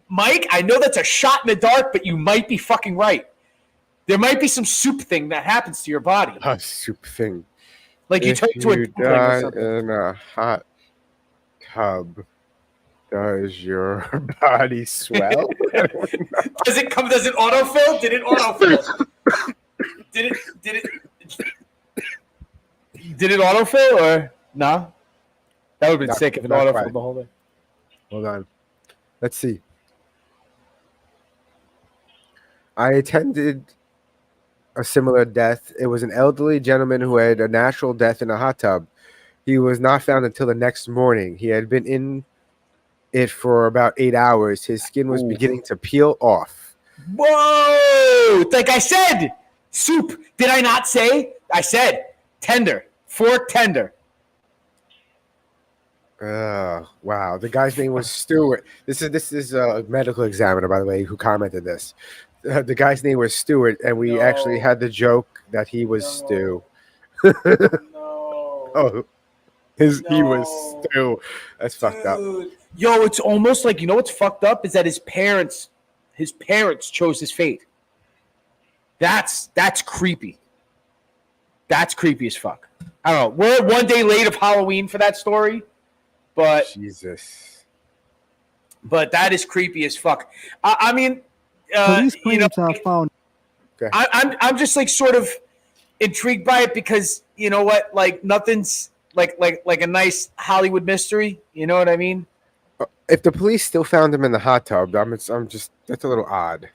Mike. I know that's a shot in the dark, but you might be fucking right. There might be some soup thing that happens to your body. A soup thing. Like you turn into a dumpling or something. In a hot tub, does your body swell? Does it autofill? Did it autofill? Did it autofill or no? That would have been sick if it autofilled the whole thing. Hold on. Let's see. I attended a similar death. It was an elderly gentleman who had a natural death in a hot tub. He was not found until the next morning. He had been in it for about 8 hours. His skin was beginning to peel off. Whoa! Like I said, soup. Did I not say? I said tender, fork tender. Wow. The guy's name was Stuart. This is a medical examiner, by the way, who commented this. The guy's name was Stuart, and we actually had the joke that he was Stu. Oh. He was Stu. That's fucked up. Yo, it's almost like, what's fucked up is that his parents chose his fate. That's creepy. That's creepy as fuck. I don't know. We're 1 day late of Halloween for that story, but Jesus. But that is creepy as fuck. I mean, police claims have found. Okay. I'm just like sort of intrigued by it because you know what, like nothing's like a nice Hollywood mystery. You know what I mean? If the police still found him in the hot tub, I'm just that's a little odd.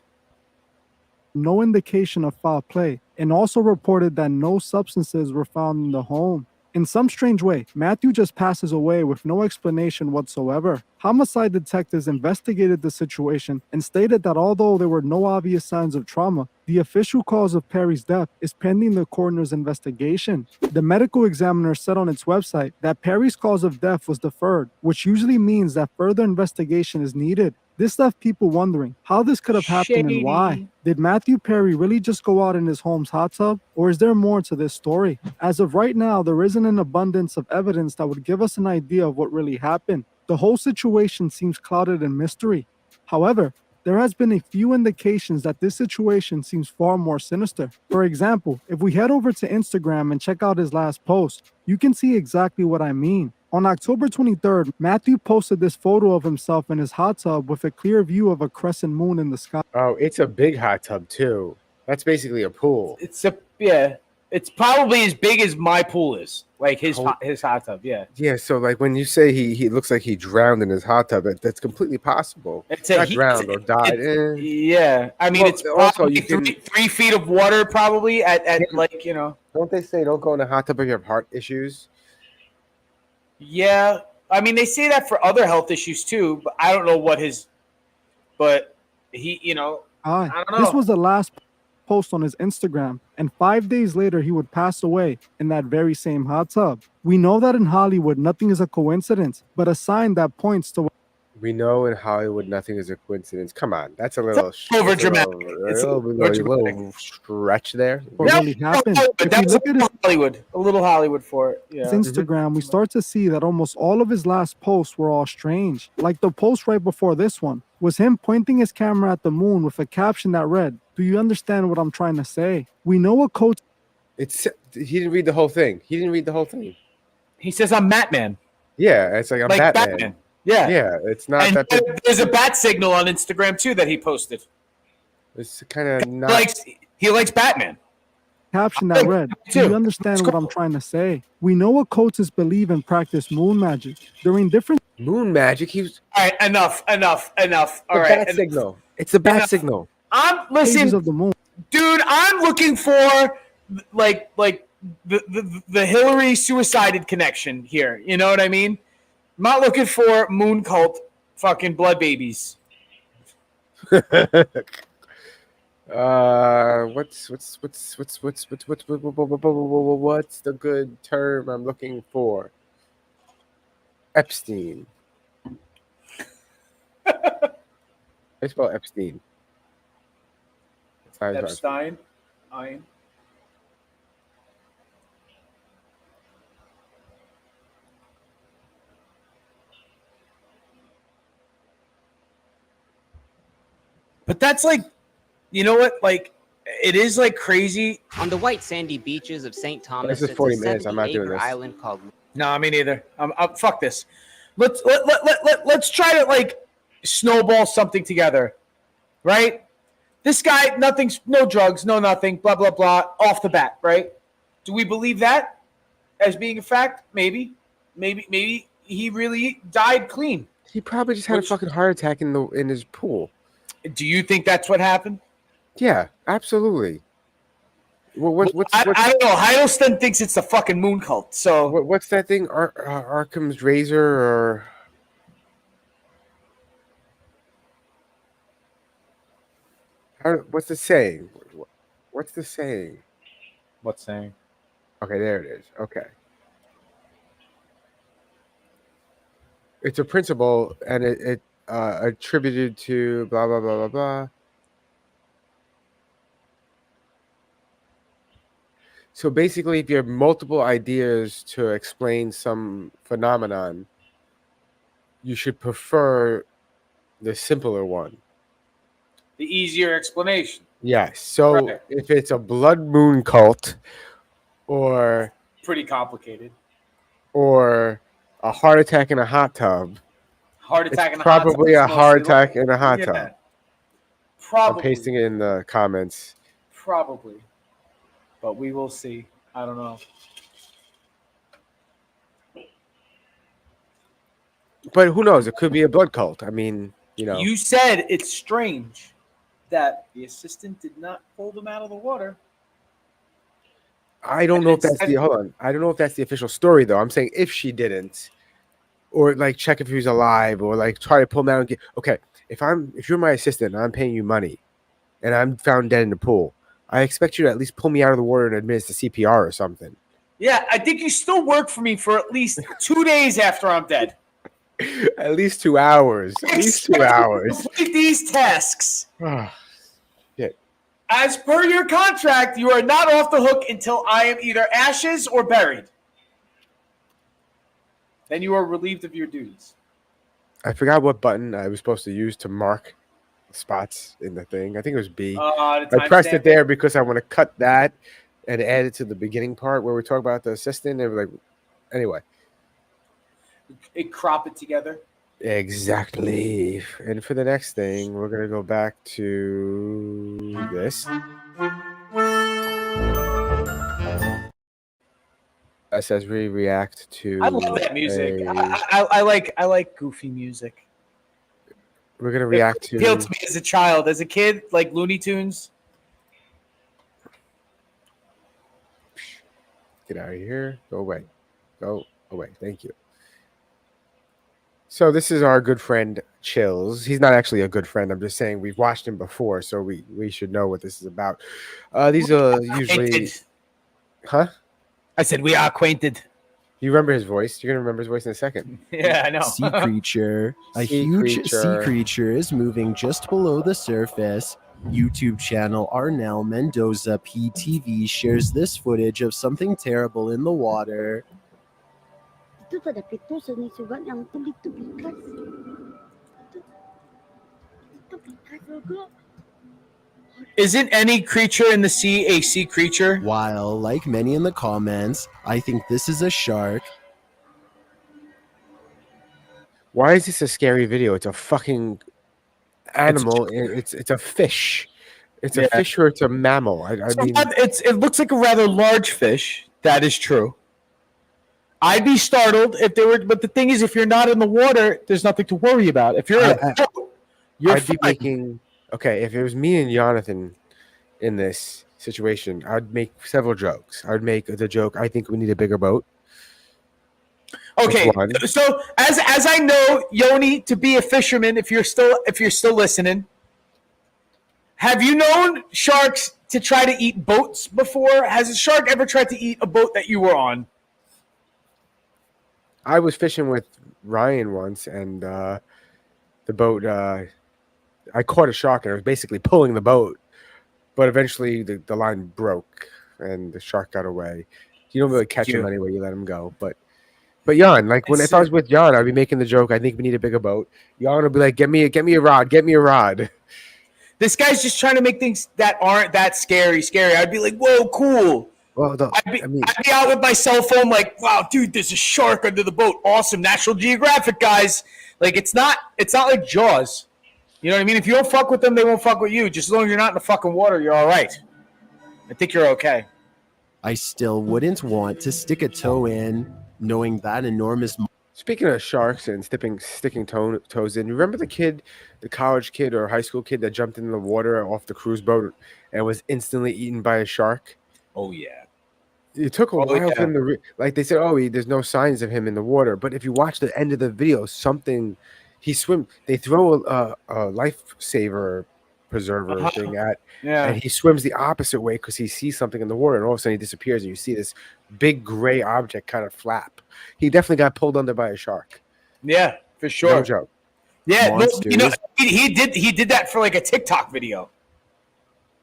No indication of foul play, and also reported that no substances were found in the home. In some strange way, Matthew just passes away with no explanation whatsoever. Homicide detectives investigated the situation and stated that although there were no obvious signs of trauma, the official cause of Perry's death is pending the coroner's investigation. The medical examiner said on its website that Perry's cause of death was deferred, which usually means that further investigation is needed. This left people wondering how this could have happened and why. Shady. Did Matthew Perry really just go out in his home's hot tub, or is there more to this story? As of right now, there isn't an abundance of evidence that would give us an idea of what really happened. The whole situation seems clouded in mystery. However, there has been a few indications that this situation seems far more sinister. For example, if we head over to Instagram and check out his last post, you can see exactly what I mean. On October 23rd, Matthew posted this photo of himself in his hot tub with a clear view of a crescent moon in the sky. Oh, it's a big hot tub too. That's basically a pool. It's probably as big as my pool is, like his Oh. his hot tub. Yeah, Yeah, so like when you say he looks like he drowned in his hot tub, that's completely possible. it's Not drowned or died. Yeah, I mean, Well, it's also probably you can- 3 feet of water, probably at Yeah. like, you know. Don't they say don't go in a hot tub if you have heart issues? Yeah, I mean, they say that for other health issues too, but I don't know what his. But he, you know, I don't know. This was the last post on his Instagram, and 5 days later, he would pass away in that very same hot tub. We know that in Hollywood, nothing is a coincidence, but a sign that points to We know in Hollywood nothing is a coincidence. Come on, that's a little overdramatic. It's a little stretch there. what Yeah, really happened. but If that we was look at his a little Hollywood for it. Yeah. Instagram, we start to see that almost all of his last posts were all strange. Like the post right before this one was him pointing his camera at the moon with a caption that read, "Do you understand what I'm trying to say?" We know a quote. He didn't read the whole thing. He says, "I'm Batman." Yeah, it's like I'm Like Batman. Yeah. Yeah, it's not And that big. there's a bat signal on Instagram too that he posted. It's kind of He not. likes Batman. Caption that read, "Do too. you understand It's what cool. I'm trying to say?" We know occultists believe and practice moon magic. During different Moon magic. He was All right, enough. All the right, bat signal. It's the bat Enough. signal. I'm stages listen, of the moon, dude. I'm looking for like the Hillary suicided connection here. You know what I mean? I'm not looking for moon cult fucking blood babies. What's the good term I'm looking for? Epstein. I spell Epstein. That's how I spell it. Epstein. Ein. But that's like, you know what? Like, it is like crazy. On the white sandy beaches of St. Thomas, This is sits 40 a minutes. I'm not doing 70-acre this. island called No, me neither. Fuck this. Let's try to like snowball something together, right? This guy, no drugs, no nothing, blah blah blah, off the bat, right? Do we believe that as being a fact? Maybe he really died clean. He probably just had a fucking heart attack in his pool. Do you think that's what happened? Yeah, absolutely. What's I don't know. Hiddleston thinks it's the fucking moon cult. So what's that thing? Arkham's razor or what's the saying? What's the saying? what's saying? Okay, there it is. Okay. It's a principle, and it attributed to blah blah blah blah blah. So basically, if you have multiple ideas to explain some phenomenon, you should prefer the simpler one. The easier explanation. Yes. So Right. if it's a blood moon cult, or Pretty complicated. a heart attack in a hot tub, Heart attack it's in a hot tub probably is a heart mostly attack in a hot Yeah. tub. I'm Probably. pasting it in the comments. Probably. But we will see. I don't know. But who knows? It could be a blood cult. I mean, you know. You said it's strange that the assistant did not pull them out of the water. I don't And know if that's instead- the hold on. I don't know if that's the official story though. I'm saying if she didn't, or like check if he was alive, or like try to pull him out and get. Okay, if you're my assistant and I'm paying you money, and I'm found dead in the pool, I expect you to at least pull me out of the water and administer CPR or something. Yeah, I think you still work for me for at least 2 days after I'm dead. At least 2 hours. At least 2 hours. Complete these tasks. Ah, shit. As per your contract, you are not off the hook until I am either ashes or buried. Then you are relieved of your duties. I forgot what button I was supposed to use to mark spots in the thing. I think it was B. The I pressed timestamp. it there because I want to cut that and add it to the beginning part where we talk about the assistant. And like, anyway, Crop it together. exactly. And for the next thing, we're gonna go back to this. It says we react to. I love that music. a- I like goofy music. we're gonna react It appealed to. to me as a child, as a kid, like Looney Tunes. Get out of here. Go away. Go away. Thank you. So this is our good friend Chills. He's not actually a good friend. I'm just saying we've watched him before, so we should know what this is about. These are usually, Acquainted. huh? I said we are acquainted. You remember his voice? You're gonna remember his voice in a second. Yeah, I know. Sea creature. A Sea huge creature. sea creature is moving just below the surface. YouTube channel Arnell Mendoza PTV shares this footage of something terrible in the water. Ito pada pito sa nisugat ng tubig-tubigas. Ito pikas logo. Isn't any creature in the sea a sea creature? While, like many in the comments, I think this is a shark. Why is this a scary video? It's a fucking animal. It's a fish. It's a Yeah. fish or it's a mammal. I mean, It looks like a rather large fish. That is true. I'd be startled if there were, but the thing is, if you're not in the water, there's nothing to worry about. If you're in a boat, you're I'd be fine. making okay. If it was me and Jonathan in this situation, I'd make several jokes. I'd make the joke. I think we need a bigger boat. Okay, That's one. so as I know Yoni to be a fisherman, if you're still listening, have you known sharks to try to eat boats before? Has a shark ever tried to eat a boat that you were on? I was fishing with Ryan once, and the boat. I caught a shark, and I was basically pulling the boat, but eventually the line broke, and the shark got away. You don't really catch him Cute. anyway; you let him go. But Jan, like if I was with Jan, I'd be making the joke. I think we need a bigger boat. Jan would be like, "Get me a rod. Get me a rod." This guy's just trying to make things that aren't that scary. I'd be like, whoa, cool. Well, I'd be out with my cell phone, like, wow, dude, there's a shark under the boat. Awesome, National Geographic, guys. Like, it's not like Jaws. You know what I mean? If you don't fuck with them, they won't fuck with you. Just as long as you're not in the fucking water, you're all right. I think you're okay. I still wouldn't want to stick a toe in, knowing that enormous. Speaking of sharks and sticking toes in, you remember the college kid or high school kid that jumped into the water off the cruise boat and was instantly eaten by a shark? Oh, yeah. It took a while yeah. for him to like they said, there's no signs of him in the water. But if you watch the end of the video, they throw a lifesaver preserver thing at, and he swims the opposite way because he sees something in the water, and all of a sudden he disappears, and you see this big gray object kind of flap. He definitely got pulled under by a shark. Yeah, for sure. No joke. Yeah, no, you know, Monsters. he did that for like a TikTok video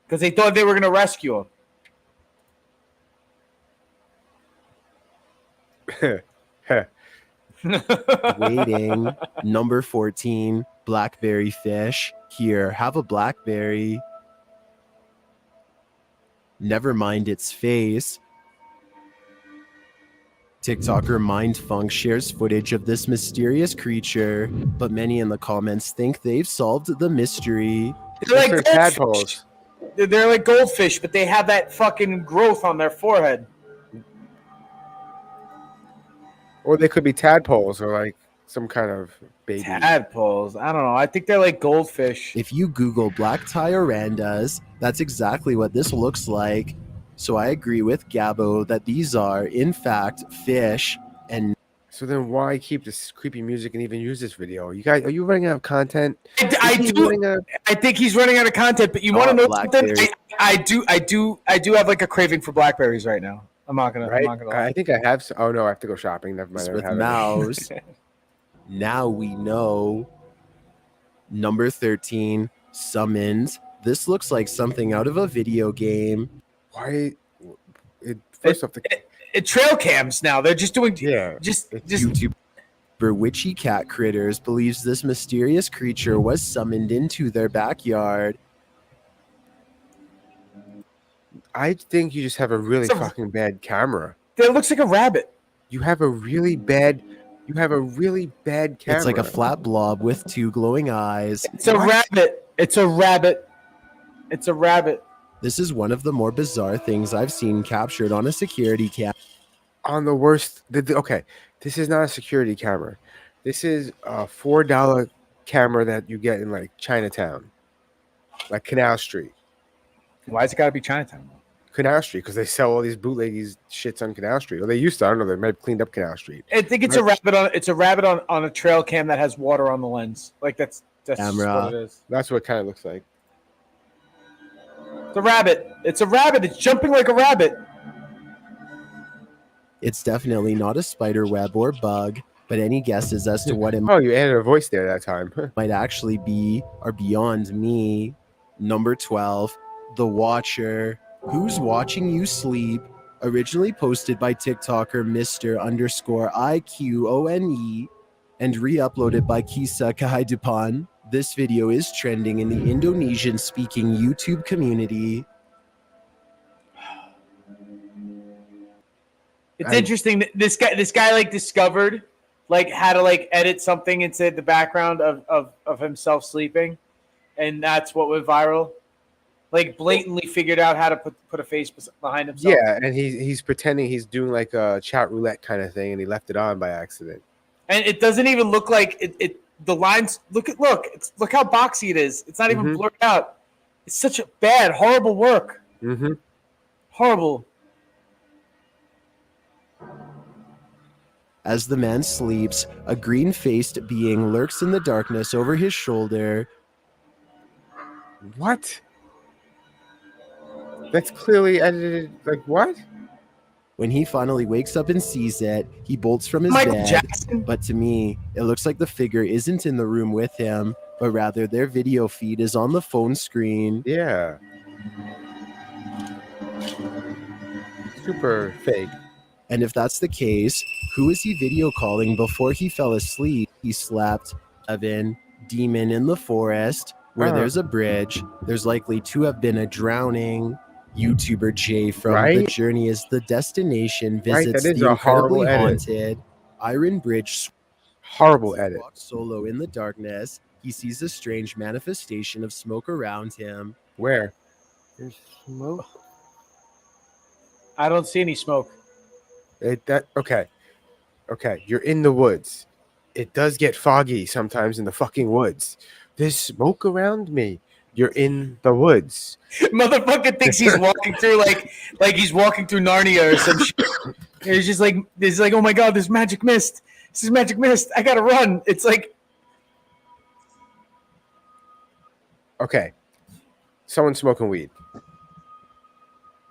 because they thought they were gonna rescue him. Waiting. Number 14, blackberry fish. Here, have a blackberry. Never mind its face. TikToker Mindfunk shares footage of this mysterious creature, but many in the comments think they've solved the mystery. They're Those like are goldfish. tadpoles. They're like goldfish, but they have that fucking growth on their forehead. Or they could be tadpoles or like some kind of baby. Tadpoles. I don't know. I think they're like goldfish. If you Google black tie orandas, that's exactly what this looks like. So I agree with Gabo that these are, in fact, fish. And So then why keep this creepy music and even use this video? You guys, are you running out of content? I think he's running out of content. But you want to know something? I do have like a craving for blackberries right now. I'm not gonna. Right? I'm not gonna lie. I think I have. Oh no, I have to go shopping. Never mind. I with have it. Mouse. Now we know. Number 13, summoned. This looks like something out of a video game. Why? First off, It trail cams now. They're just doing. Yeah. Just. YouTuber Witchy Cat Critters believes this mysterious creature was summoned into their backyard. I think you just have a really fucking bad camera. It looks like a rabbit. You have a really bad. You have a really bad camera. It's like a flat blob with two glowing eyes. It's a rabbit. It's a rabbit. It's a rabbit. This is one of the more bizarre things I've seen captured on a security cam. On the worst. Okay, this is not a security camera. This is a $4 camera that you get in like Chinatown, like Canal Street. Why's it got to be Chinatown? Canal Street, because they sell all these bootleggy shits on Canal Street. Or they used to. I don't know. They might have cleaned up Canal Street. I think it's a rabbit on. It's a rabbit on a trail cam that has water on the lens. Like that's Camera. what it is. That's what it kind of looks like. It's a rabbit. It's a rabbit. It's jumping like a rabbit. It's definitely not a spider web or bug, but any guesses as to what it Oh, you added a voice there that time. might actually be are beyond me. Number 12, The Watcher. Who's watching you sleep? Originally posted by TikToker Mr_IQONE and re-uploaded by Kisa Kahaidupan. This video is trending in the Indonesian-speaking YouTube community. It's interesting. This guy like discovered like how to like edit something inside the background of himself sleeping, and that's what went viral. Like blatantly figured out how to put a face behind himself. Yeah, and he's pretending he's doing like a chat roulette kind of thing, and he left it on by accident. And it doesn't even look like it. The lines look how boxy it is. It's not even blurred out. It's such a bad, horrible work. Mm-hmm. Horrible. As the man sleeps, a green-faced being lurks in the darkness over his shoulder. What? That's clearly edited. Like what? When he finally wakes up and sees it, he bolts from his Michael bed. Jackson. But to me, it looks like the figure isn't in the room with him, but rather their video feed is on the phone screen. Yeah. Super fake. And if that's the case, who is he video calling before he fell asleep? He slept. Evan, demon in the forest, where there's a bridge. There's likely to have been a drowning. YouTuber Jay from The Journey is the Destination visits That is the a horrible incredibly edit. haunted Iron Bridge. Horrible edit. Solo in the darkness, he sees a strange manifestation of smoke around him. Where? There's smoke. I don't see any smoke. Okay. You're in the woods. It does get foggy sometimes in the fucking woods. There's smoke around me. You're in the woods. Motherfucker thinks he's walking through like he's walking through Narnia or some shit. It's just like oh my god, there's magic mist. This is magic mist. I gotta run. It's like Okay. Someone's smoking weed.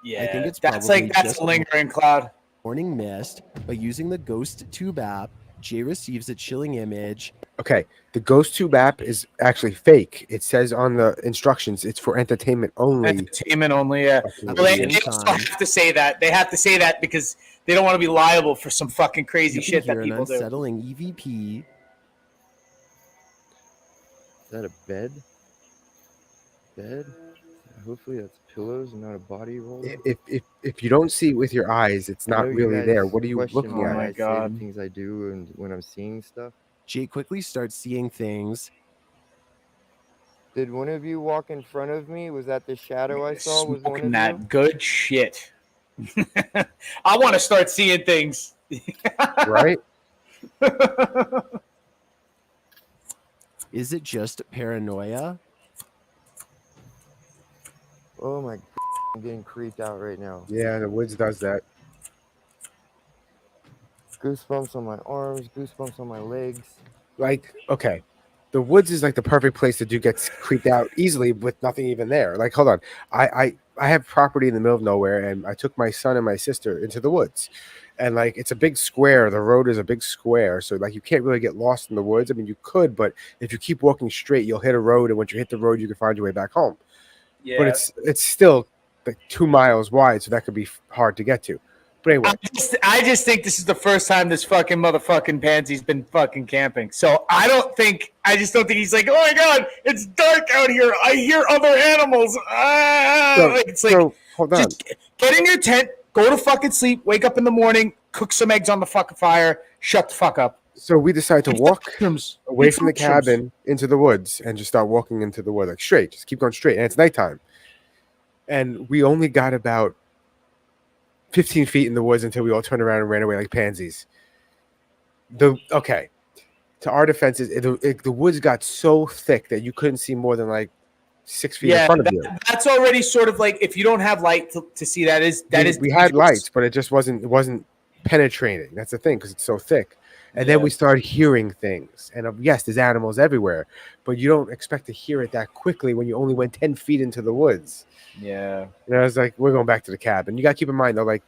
yeah. I think it's that's probably that's just a lingering cloud. Morning mist, but using the Ghost Tube app, Jay receives a chilling image. Okay. The Ghost Tube app is actually fake. It says on the instructions it's for entertainment only. Entertainment only, yeah. Well, they also have to say that. They have to say that because they don't want to be liable for some fucking crazy shit that people do. Unsettling EVP. Is that a bed? Hopefully that's pillows and not a body roll. If you don't see it with your eyes, it's not really there. What are you looking at? Oh my god. The things I do and when I'm seeing stuff. Jay quickly starts seeing things. Did one of you walk in front of me? Was that the shadow I saw? Was one Smoking of that you? good shit. I want to start seeing things. Right? Is it just paranoia? Oh my, I'm getting creeped out right now. Yeah, the woods does that. Goosebumps on my arms, goosebumps on my legs. Like, okay, the woods is like the perfect place to get creeped out easily with nothing even there. Like, hold on, I have property in the middle of nowhere, and I took my son and my sister into the woods, and like it's a big square. The road is a big square, so like you can't really get lost in the woods. I mean, you could, but if you keep walking straight, you'll hit a road, and once you hit the road, you can find your way back home. Yeah. But it's still like 2 miles wide, so that could be hard to get to. But anyway, I just think this is the first time this fucking motherfucking pansy's been fucking camping. So I just don't think he's like, oh my god, it's dark out here. I hear other animals. so hold on. Just get in your tent, go to fucking sleep, wake up in the morning, cook some eggs on the fucking fire, shut the fuck up. So we decided to walk away from the cabin into the woods and just start walking into the woods, like straight, just keep going straight. And it's nighttime. And we only got about 15 feet in the woods until we all turned around and ran away like pansies. Okay, to our defense, the woods got so thick that you couldn't see more than like 6 feet in front of you. That's already sort of like, if you don't have light to see, we had lights, but it wasn't penetrating. That's the thing, because it's so thick. And then we started hearing things, and yes, there's animals everywhere, but you don't expect to hear it that quickly when you only went 10 feet into the woods. Yeah. And I was like, we're going back to the cabin. You got to keep in mind, though, like,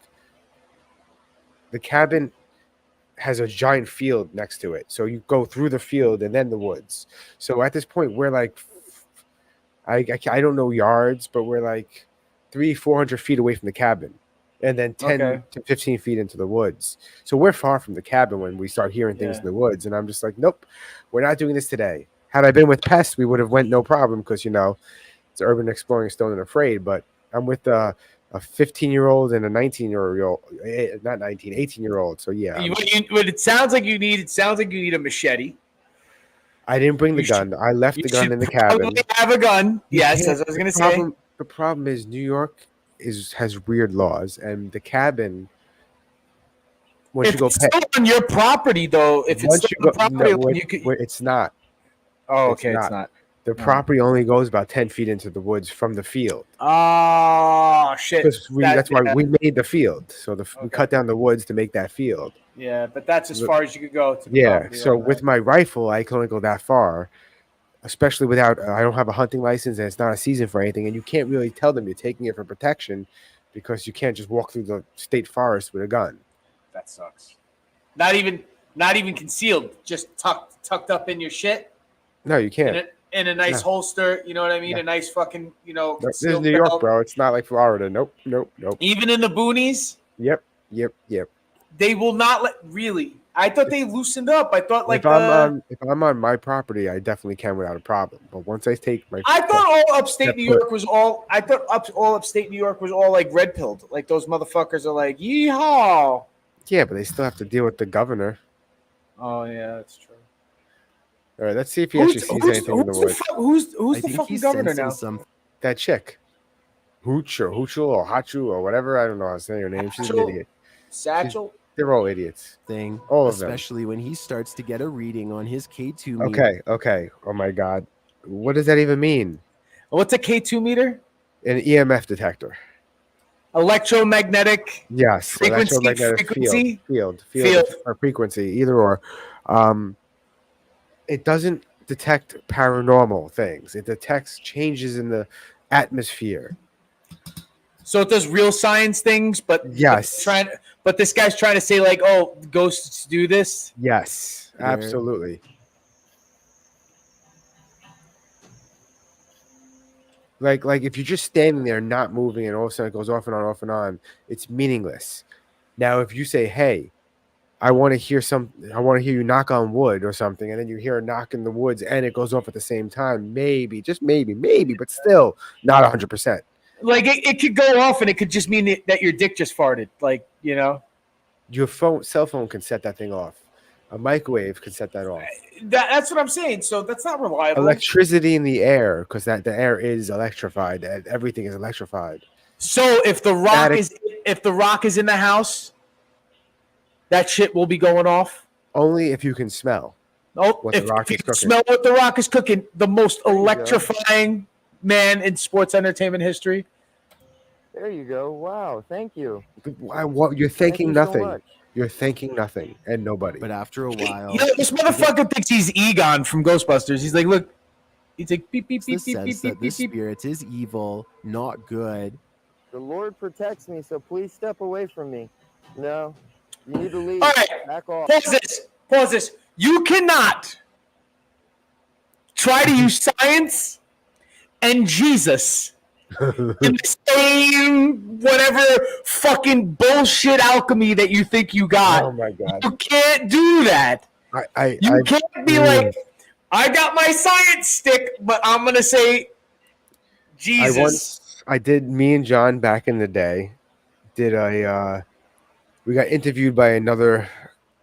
the cabin has a giant field next to it. So you go through the field and then the woods. So at this point, we're like, I don't know yards, but we're like 300-400 feet away from the cabin. And then 10 to 15 feet into the woods. So we're far from the cabin when we start hearing things in the woods. And I'm just like, nope, we're not doing this today. Had I been with Pest, we would have went no problem, because, you know, it's urban exploring, stoned and afraid. But I'm with a 15-year-old and a 19-year-old, not 19, 18-year-old. So yeah. But it sounds like you need a machete. I didn't bring the gun. I left the gun in the cabin. Have a gun. Yes, as I was gonna say. The problem is New York has weird laws, and the cabin. Once you go still on your property, though, if it's still on property, it's not. Oh, okay, it's not. The property only goes about 10 feet into the woods from the field. Oh shit! That's why we made the field. So we cut down the woods to make that field. Yeah, but that's as far as you could go. To the property, so with my rifle, I can only go that far. Especially without, I don't have a hunting license, and it's not a season for anything, and you can't really tell them you're taking it for protection, because you can't just walk through the state forest with a gun. That sucks. Not even concealed, just tucked up in your shit. No, you can't. In a nice holster, you know what I mean? A nice fucking, This is New York, bro. It's not like Florida. Nope. Even in the boonies? Yep. They will not really. I thought they loosened up. I thought if I'm on my property, I definitely can without a problem. But once I take my, I thought all upstate New York was all. I thought all upstate New York was all like red pilled. Like those motherfuckers are like, yeehaw. Yeah, but they still have to deal with the governor. Oh yeah, that's true. All right, let's see if he actually sees anything in the woods. Who's the fucking governor now? That chick, Hooch or Hoochel or Hachu or whatever. I don't know how to say her name. She's an idiot. Satchel. They're all idiots. All of them. Especially when he starts to get a reading on his K2 meter. Okay. Oh my God. What does that even mean? What's a K2 meter? An EMF detector. Electromagnetic. Yes. Frequency. Field or frequency, either or. It doesn't detect paranormal things. It detects changes in the atmosphere. So it does real science things, but yes. But this guy's trying to say like, oh, ghosts do this. Yes, absolutely. Like if you're just standing there not moving, and all of a sudden it goes off and on, it's meaningless. Now, if you say, "Hey, I want to hear you knock on wood or something," and then you hear a knock in the woods and it goes off at the same time, maybe, just maybe, but still not 100%. Like it could go off, and it could just mean that your dick just farted. Like, you know, your cell phone can set that thing off. A microwave can set that off. That's what I'm saying. So that's not reliable. Electricity in the air, because the air is electrified. Everything is electrified. So if the rock is in the house, that shit will be going off. Only if you can smell. Oh, What The Rock if you is can cooking. smell what The Rock is cooking, the most you go. electrifying man in sports entertainment history. There you go. Wow. Thank you. What you're Thank thanking you so nothing. much. You're thanking nothing and nobody. But after a while, You know, this motherfucker thinks he's Egon from Ghostbusters. He's like, look, he's like, beep, beep, the beep, beep, sense beep, that beep, this beep, beep. spirit is evil, not good. The Lord protects me, so please step away from me. No, you need to leave. All right, Back off. pause this. Pause this. You cannot try to use science and Jesus in the same whatever fucking bullshit alchemy that you think you got. Oh my god! You can't do that. You can't be like, I got my science stick, but I'm gonna say Jesus. I did. Me and John back in the day did a. We got interviewed by another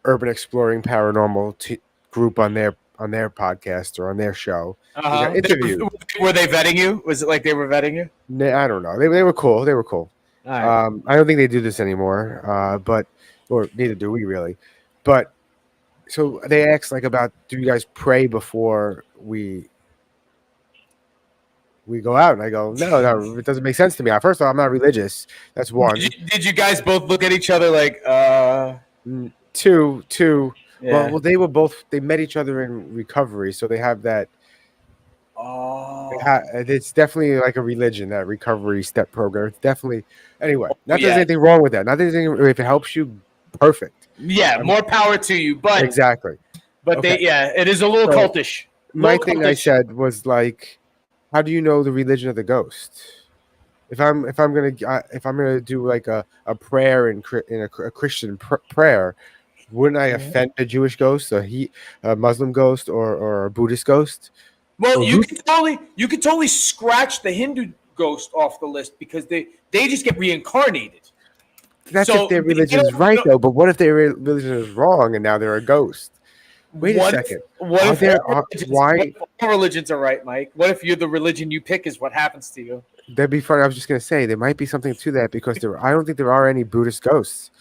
urban exploring paranormal group on their podcast or on their show. We got interviewed. Were they vetting you? Was it like they were vetting you? I don't know. They were cool. They were cool. All right. I don't think they do this anymore. Or neither do we really. But so they asked like about, do you guys pray before we go out? And I go, no, it doesn't make sense to me. First of all, I'm not religious. That's one. Did you guys both look at each other like, Two. Yeah. Well, they met each other in recovery, so they have that. Oh. It's definitely like a religion, that recovery step program. It's definitely anyway. Not that yeah. there's anything wrong with that. Not that there's anything, if it helps you, perfect. Yeah, more power to you. But exactly. But Okay. it is a little cultish. My thing I said was like, how do you know the religion of the ghost? If I'm gonna do like a prayer in a Christian prayer, wouldn't I offend a Jewish ghost, a Muslim ghost, or a Buddhist ghost? Well, you could totally scratch the Hindu ghost off the list because they just get reincarnated. That's if their religion is right, though. But what if their religion is wrong and now they're a ghost? Wait a second. What if why all religions are right, Mike? What if you're the religion you pick is what happens to you? That'd be fun. I was just gonna say there might be something to that because I don't think there are any Buddhist ghosts.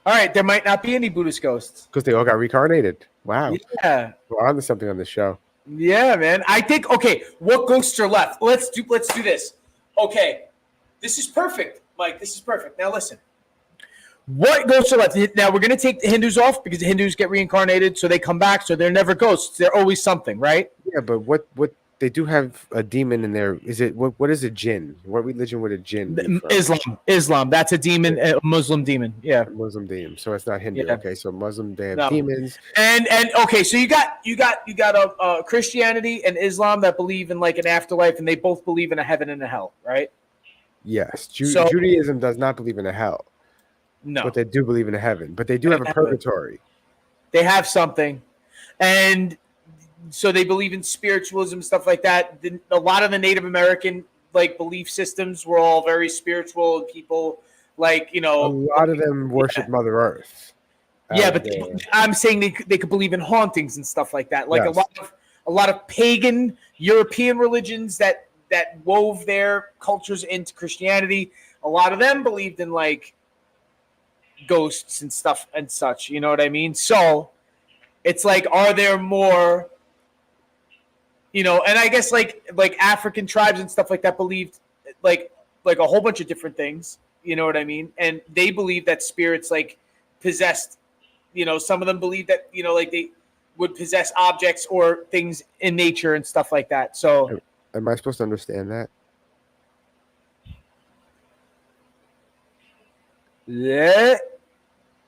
All right, there might not be any Buddhist ghosts because they all got reincarnated. Wow. Yeah. We're on to something on this show. Yeah, man. I think what ghosts are left? Let's do this. Okay. This is perfect, Mike. This is perfect. Now listen. What ghosts are left? Now we're gonna take the Hindus off because the Hindus get reincarnated, so they come back, so they're never ghosts. They're always something, right? Yeah, but what they do have a demon in there. Is it what is a jinn? What religion would a jinn be from? Islam. That's a demon, a Muslim demon. Yeah. Muslim demon. So it's not Hindu. Yeah. Okay, so Muslim they have demons. And okay, so you got a Christianity and Islam that believe in like an afterlife, and they both believe in a heaven and a hell, right? Yes. Judaism does not believe in a hell. No. But they do believe in a heaven. But they do have a purgatory. They have something. And so they believe in spiritualism, stuff like that. A lot of the Native American belief systems were all very spiritual. People a lot of them worship Mother Earth. Yeah, but I'm saying they could believe in hauntings and stuff like that. Like yes. a lot of pagan European religions that wove their cultures into Christianity. A lot of them believed in ghosts and stuff and such. You know what I mean? So it's are there more? And I guess like African tribes and stuff like that believed like a whole bunch of different things. You know what I mean? And they believe that spirits possessed. Some of them believe that they would possess objects or things in nature and stuff like that. So, am I supposed to understand that? Yeah.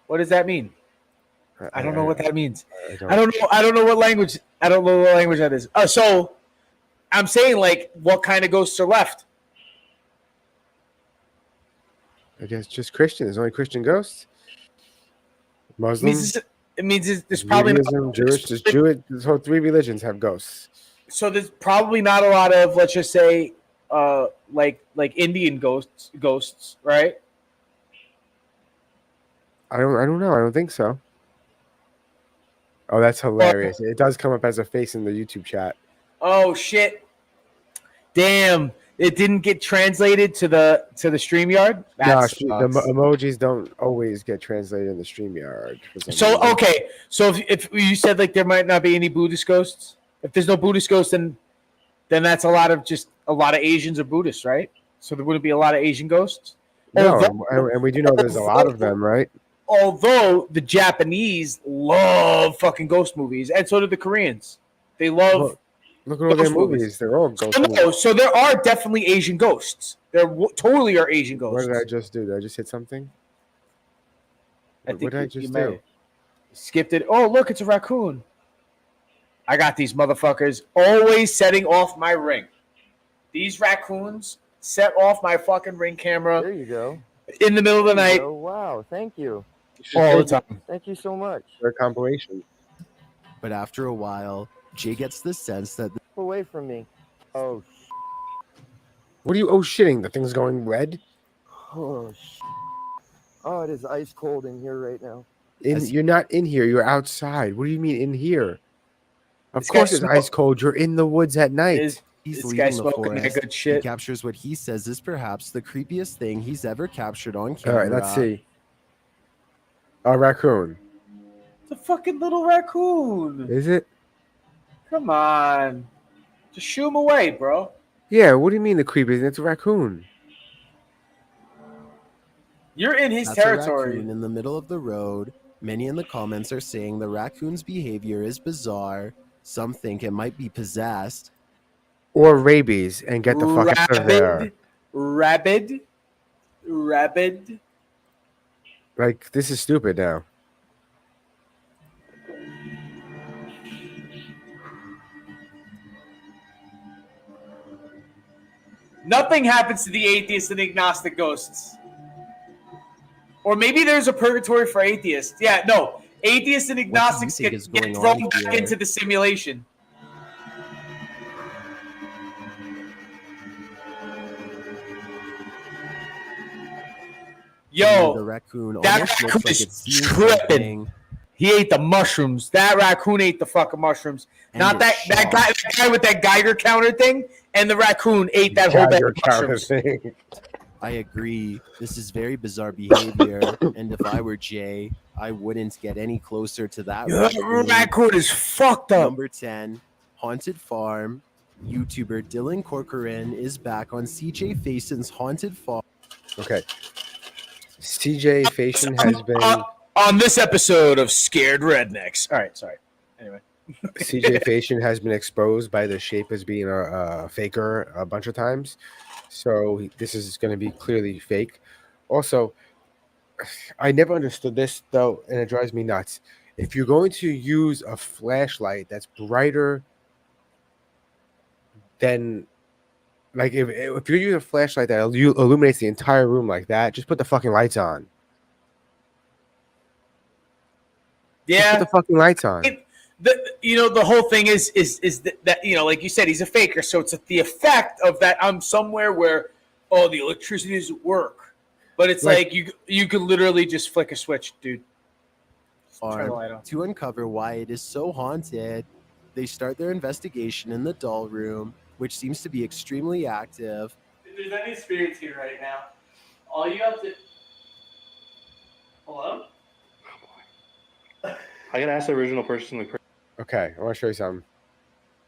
What does that mean? I don't know what that means. I don't know what language. I don't know what language that is. So I'm saying what kind of ghosts are left? I guess just Christian. There's only Christian ghosts. Muslim. It means there's probably not, Jewish. There's whole three religions have ghosts. So there's probably not a lot of, let's just say, like Indian ghosts, right? I don't know. I don't think so. Oh, that's hilarious. It does come up as a face in the YouTube chat. Oh, shit. Damn. It didn't get translated to the StreamYard. No, That the sucks. emojis don't always get translated in the StreamYard. For some So reason. okay, so if you said like there might not be any Buddhist ghosts, if there's no Buddhist ghosts, then that's a lot of Asians or Buddhists, right? So there wouldn't be a lot of Asian ghosts. No, Although- and we do know there's a lot of them, right? Although the Japanese love fucking ghost movies, and so do the Koreans. They love. Well, look at all their ghost movies. movies. They're all ghost So, movies. no, so there are definitely Asian ghosts. There totally are Asian What ghosts. did I just do? Did I just hit something? I What think did I you just may do? have skipped it. Oh, look, it's a raccoon. I got these motherfuckers always setting off my ring. These raccoons set off my fucking ring camera There you go. in the middle of the There you night go. Wow, thank you. all the time. Thank you so much. Their compilation. But after a while, Jay gets the sense that Away from me. Oh, What are you? Oh, shitting! The thing's going red. oh, oh, it is ice cold in here right now. You're not in here. You're outside. What do you mean in here? Of This course, guy's it's ice cold. You're in the woods at night. he's This guy's leaving the smoking that forest, good shit. he captures what he says is perhaps the creepiest thing he's ever captured on All camera. right, let's see. A raccoon. It's a fucking little raccoon. Is it? Come on. Just shoo him away, bro. Yeah. What do you mean the creepiest? It's a raccoon. You're in his That's territory. A raccoon in the middle of the road. Many in the comments are saying the raccoon's behavior is bizarre. Some think it might be possessed. Or rabies, and get the fuck out of there. Rabid. Like, this is stupid now. Nothing happens to the atheists and agnostic ghosts. Or maybe there's a purgatory for atheists. Yeah, no. Atheists and agnostics think get is going thrown on back here? into the simulation. The Yo, raccoon that almost raccoon looks like is it's seeing tripping. something. he ate the mushrooms. That raccoon ate the fucking mushrooms. And Not it's that guy with that Geiger counter thing, and the raccoon ate that whole bag Geiger of counter mushrooms. thing. I agree. This is very bizarre behavior. And if I were Jay, I wouldn't get any closer to that That raccoon. raccoon is fucked up. Number 10, Haunted Farm. YouTuber Dylan Corcoran is back on CJ Fason's Haunted Farm. Okay. CJ Fashion has been On this episode of Scared Rednecks. All right, sorry. Anyway. CJ Fashion has been exposed by the shape as being a faker a bunch of times. So this is going to be clearly fake. Also, I never understood this though, and it drives me nuts. If you're going to use a flashlight that's brighter than, like, if you're using a flashlight that illuminates the entire room like that, just put the fucking lights on. Just Yeah. put the fucking lights on. The whole thing is that like you said, he's a faker, so it's the effect of that. I'm somewhere where the electricity doesn't work, but it's like you could literally just flick a switch, dude. Turn the light on. To uncover why it is so haunted, they start their investigation in the doll room, which seems to be extremely active. If there's any spirits here right now, all you have to. Hello? I gotta ask the original person. Okay, I want to show you something.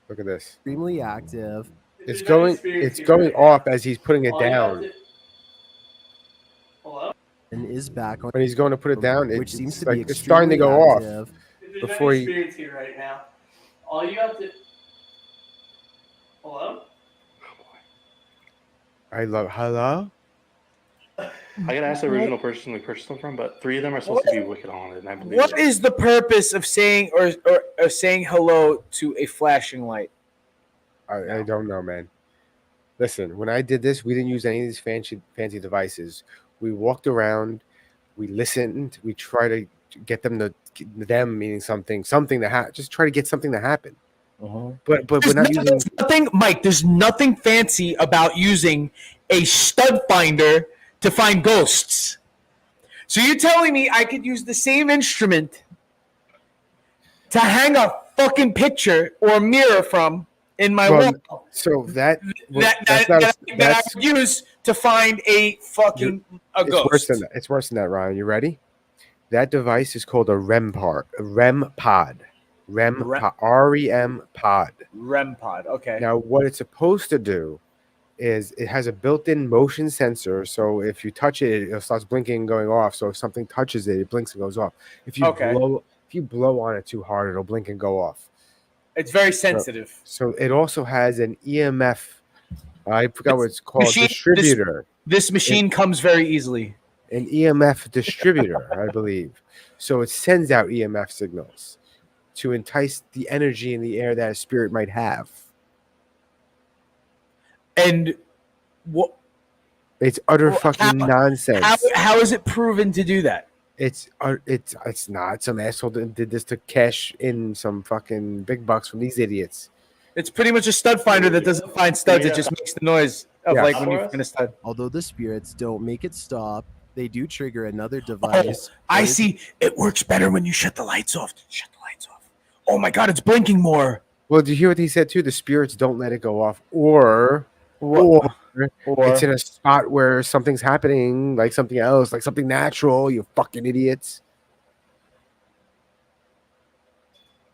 Look at this. Extremely active. It's going off as he's putting it down. Hello? And is back on When he's going to put it down, which seems to be it's starting to go off active. If there's before any he. spirits here right now, all you have to. Hello? I love. Hello. I gotta ask the original person we purchased them from, but 3 of them are supposed to be wicked haunted, and I believe What it. is the purpose of saying or saying hello to a flashing light? I don't know, man. Listen, when I did this, we didn't use any of these fancy devices. We walked around, we listened, we try to get them meaning something to just try to get something to happen. But we're not using. Nothing, Mike. There's nothing fancy about using a stud finder to find ghosts. So you're telling me I could use the same instrument to hang a fucking picture or mirror from in my Well, wall so that's that I would use to find a fucking a it's ghost. worse than that. It's worse than that, Ryan. You ready? That device is called a REM pod. REM pod. REM pod. REM pod. Okay. Now, what it's supposed to do is it has a built-in motion sensor. So if you touch it, it starts blinking and going off. So if something touches it, it blinks and goes off. If you blow on it too hard, it'll blink and go off. It's very sensitive. So it also has an EMF. I forgot what it's called. Distributor. This machine comes very easily. An EMF distributor, I believe. So it sends out EMF signals to entice the energy in the air that a spirit might have. And what? It's utter fucking nonsense. How is it proven to do that? It's not. Some asshole did this to cash in some fucking big bucks from these idiots. It's pretty much a stud finder that doesn't find studs. It just makes the noise of like when you find a stud. Although the spirits don't make it stop, they do trigger another device. I see. It works better when you shut the lights off. Shut the lights off. Oh my god, it's blinking more. Well, do you hear what he said too? The spirits don't let it go off, or it's in a spot where something's happening, like something else, like something natural. You fucking idiots.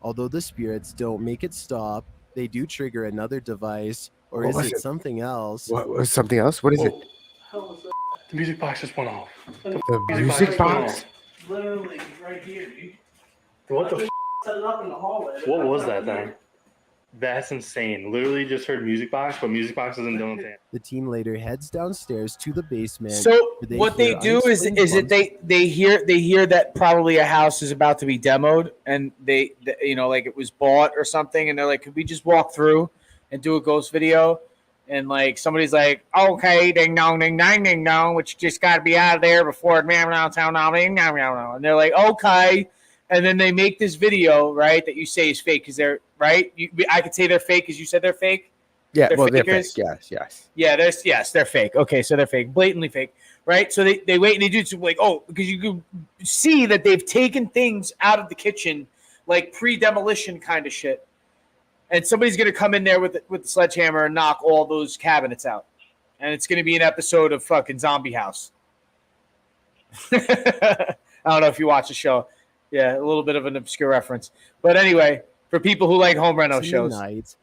Although the spirits don't make it stop, they do trigger another device, or What is was it it? something else? What was something else? What is it? The music box just went off. The music box? Literally right here, dude. What the? Set it up in the hallway. What was that thing? That's insane. Literally just heard music box, but music box isn't doing anything. The team later heads downstairs to the basement. So where what they hear do is unexplained it they hear that probably a house is about to be demoed, and they like it was bought or something, and they're like, could we just walk through and do a ghost video? And like somebody's like, okay, ding dong, ding dong, ding dong, which just got to be out of there before and they're like, okay. And then they make this video, right, that you say is fake because they're right. I could say they're fake because you said they're fake. Yeah, They're they're fakers? fake. Yes. Yeah, they're fake. Okay, so they're fake, blatantly fake, right? So they wait and they do it like, oh, because you can see that they've taken things out of the kitchen, like pre-demolition kind of shit, and somebody's gonna come in there with the sledgehammer and knock all those cabinets out, and it's gonna be an episode of fucking Zombie House. I don't know if you watch the show. Yeah, a little bit of an obscure reference, but anyway, for people who like home reno shows. Tonight.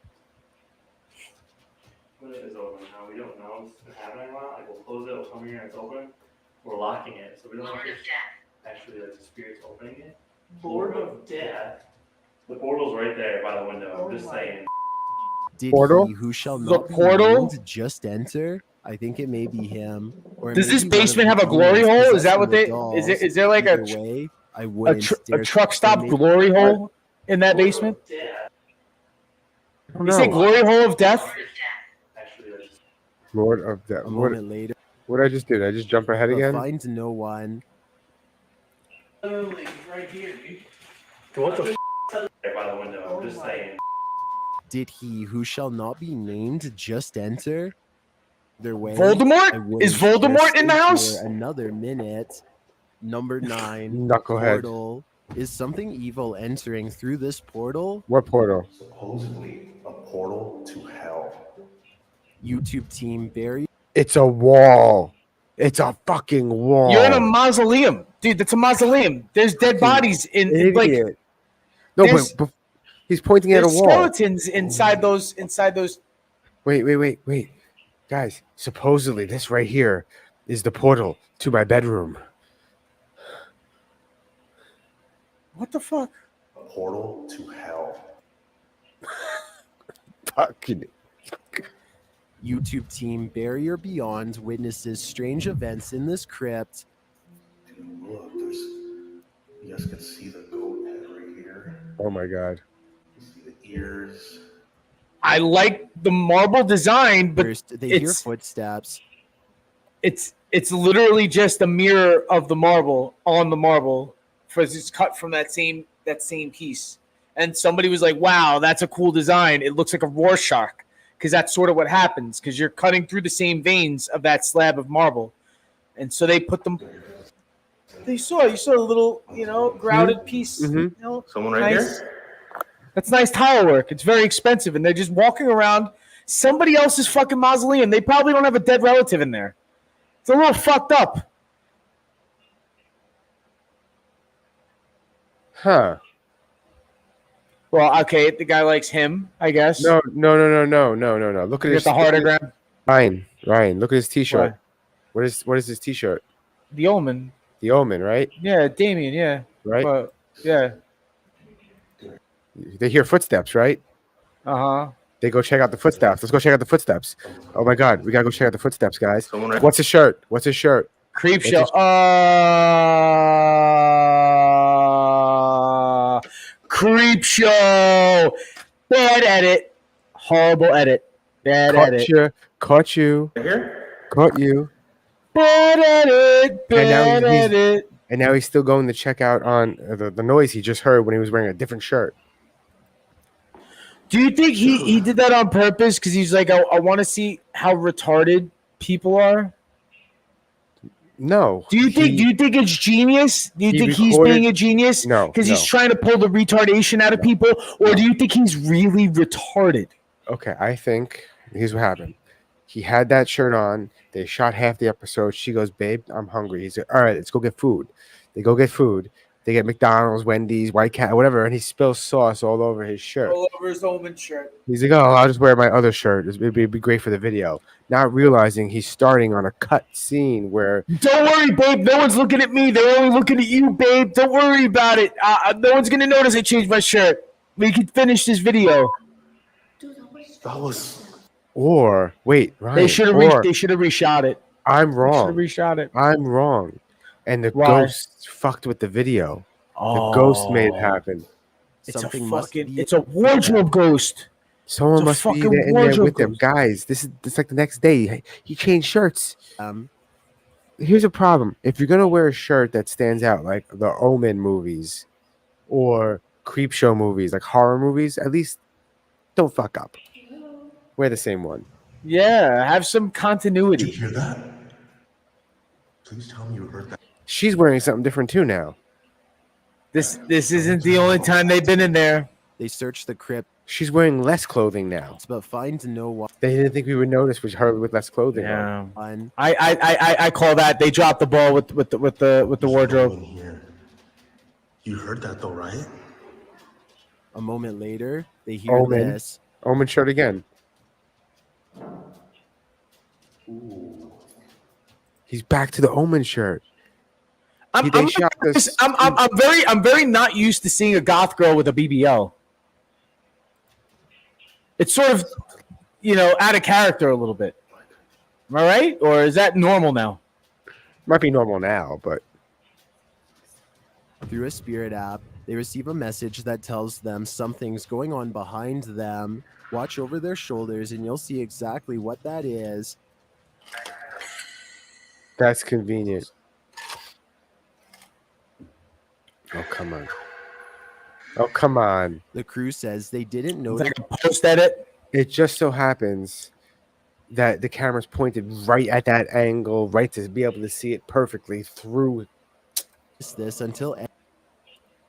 When it is open now, we don't know what's been happening a lot. Like we'll close it, we'll come here and it's open. We're locking it, so we don't know if it's actually like the spirit's opening it. Lord of Death. The portal's right there by the window. I'm just saying. Did Portal? he who shall The not be portal? named just enter? I think it may be him. Or it Does may this be one of basement the have a glory demons hole? Is that what possessing they? the Is dolls. it? Is there like Either way, I a wouldn't dare truck to stop make- glory hole in that basement? You say glory hole of death? Lord of Death. A moment later, What did I just do? Did I just jump ahead but again? finds no one. Literally right here, dude. What the? There by the window. I'm just saying. Did he who shall not be named just enter? Their way. Voldemort? I wouldn't Is dare Voldemort in the stay house? here another minute. Number 9. Knucklehead. Portal. Is something evil entering through this portal? What portal? Supposedly a portal to hell. YouTube team bury. It's a wall. It's a fucking wall. You're in a mausoleum, dude. That's a mausoleum. There's dead bodies in like. Idiot. No, there's- but he's pointing at a There's wall. skeletons inside those. Wait. Guys, supposedly this right here is the portal to my bedroom. What the fuck? A portal to hell. Fucking. YouTube team Barrier Beyond witnesses strange events in this crypt. Dude, look, there's. You guys can see the goat head right here. Oh my god. You see the ears. I like the marble design, but First, they hear it's footsteps. it's literally just a mirror of the marble on the marble, because it's cut from that same piece. And somebody was like, "Wow, that's a cool design. It looks like a Rorschach." Because that's sort of what happens, because you're cutting through the same veins of that slab of marble. And so they put them. You saw a little, grouted piece. Mhm. Someone right nice. here? That's nice tile work. It's very expensive, and they're just walking around somebody else's fucking mausoleum. They probably don't have a dead relative in there. It's a little fucked up. Huh. Well, okay, the guy likes him, I guess. No. Look at You his got the heartogram. Ryan, look at his T-shirt. Why? What is his T-shirt? The Omen. The Omen, right? Yeah, Damien. Yeah. Right. But, yeah. They hear footsteps, right? Uh huh. They go check out the footsteps. Let's go check out the footsteps. Oh my God, we gotta go check out the footsteps, guys. What's his shirt? What's his shirt? Creep What's show. his- Creep show. Bad edit. Horrible edit. Bad edit. Caught you. Bad edit. Bad edit. And now he's still going to check out on the noise he just heard when he was wearing a different shirt. Do you think he did that on purpose? Because he's like, I want to see how retarded people are. No. Do you think it's genius? Do you think he's recorded- being a genius? No, Because he's no. trying to pull the retardation out of people, or do you think he's really retarded? Okay, I think here's what happened. He had that shirt on. They shot half the episode. She goes, "Babe, I'm hungry." He's like, "All right, let's go get food." They go get food. They get McDonald's, Wendy's, White Cat, whatever, and he spills sauce all over his shirt. All over his Omen shirt. He's like, "Oh, I'll just wear my other shirt. It'd be great for the video." Not realizing he's starting on a cut scene where Don't worry, babe. No one's looking at me. They're only looking at you, babe. Don't worry about it. No one's gonna notice I changed my shirt. We can finish this video. That was. Or wait, Ryan. They should have reshot it. I'm Should wrong. have reshot it. I'm wrong. And the Why? ghost fucked with the video. The ghost made it happen. It's a wardrobe ghost. Someone It's a must be fucking in there wardrobe with them, ghost. guys. It's like the next day. He changed shirts. Here's a problem: if you're gonna wear a shirt that stands out, like the Omen movies or creep show movies, like horror movies, at least don't fuck up. Wear the same one. Yeah, have some continuity. Did you hear that? Please tell me you heard that. She's wearing something different too now. This isn't the only time they've been in there. They searched the crypt, She's wearing less clothing now. but find no one. They didn't think we would notice was her with less clothing on. I call that they dropped the ball with the wardrobe. Here. You heard that though, right? A moment later, they hear Omen. this. Omen shirt again. Ooh. He's back to the Omen shirt. I'm very not used to seeing a goth girl with a BBL. It's sort of, out of character a little bit. Am I right? Or is that normal now? Might be normal now, but Through a spirit app, they receive a message that tells them something's going on behind them. Watch over their shoulders, and you'll see exactly what that is. that's convenient. Oh, come on. Oh, come on. The crew says they didn't It's notice. like a post edit. It just so happens that the camera's pointed right at that angle, right to be able to see it perfectly through. This until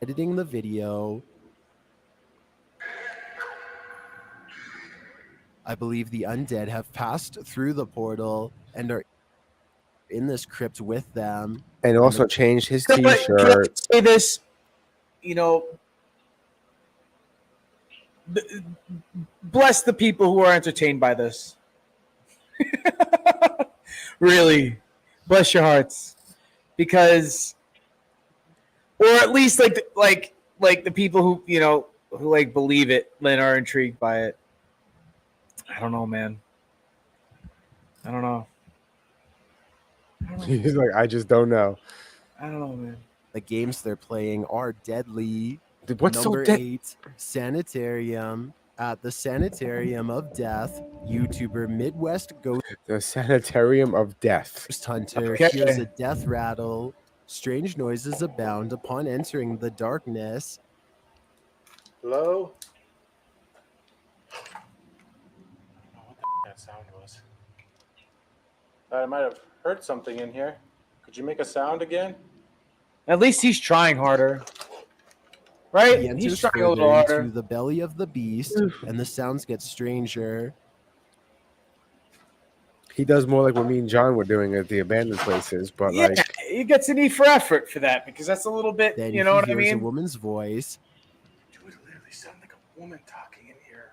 editing the video. I believe the undead have passed through the portal and are in this crypt with them. And also changed his Can I T-shirt. say this? Bless the people who are entertained by this. Really, bless your hearts, because, or at least like the people who who believe it and are intrigued by it. I don't know, man. I don't know. He's like, I just don't know. I don't know, man. The games they're playing are deadly. What's so Number dead? 8, Sanitarium. At the Sanitarium of Death, YouTuber Midwest Ghost The Sanitarium of Death. Hunter Okay. hears a death rattle. Strange noises abound upon entering the darkness. Hello? What that sound was? I might have heard something in here. Could you make a sound again? At least he's trying harder. right? He He's enters trying a further little harder. into the belly of the beast, and the sounds get stranger. He does more like what me and John were doing at the abandoned places, but Yeah, like he gets an E for effort for that because that's a little bit, Then you know he what I hears a mean? woman's voice. Dude, it literally sounded like a woman talking in here.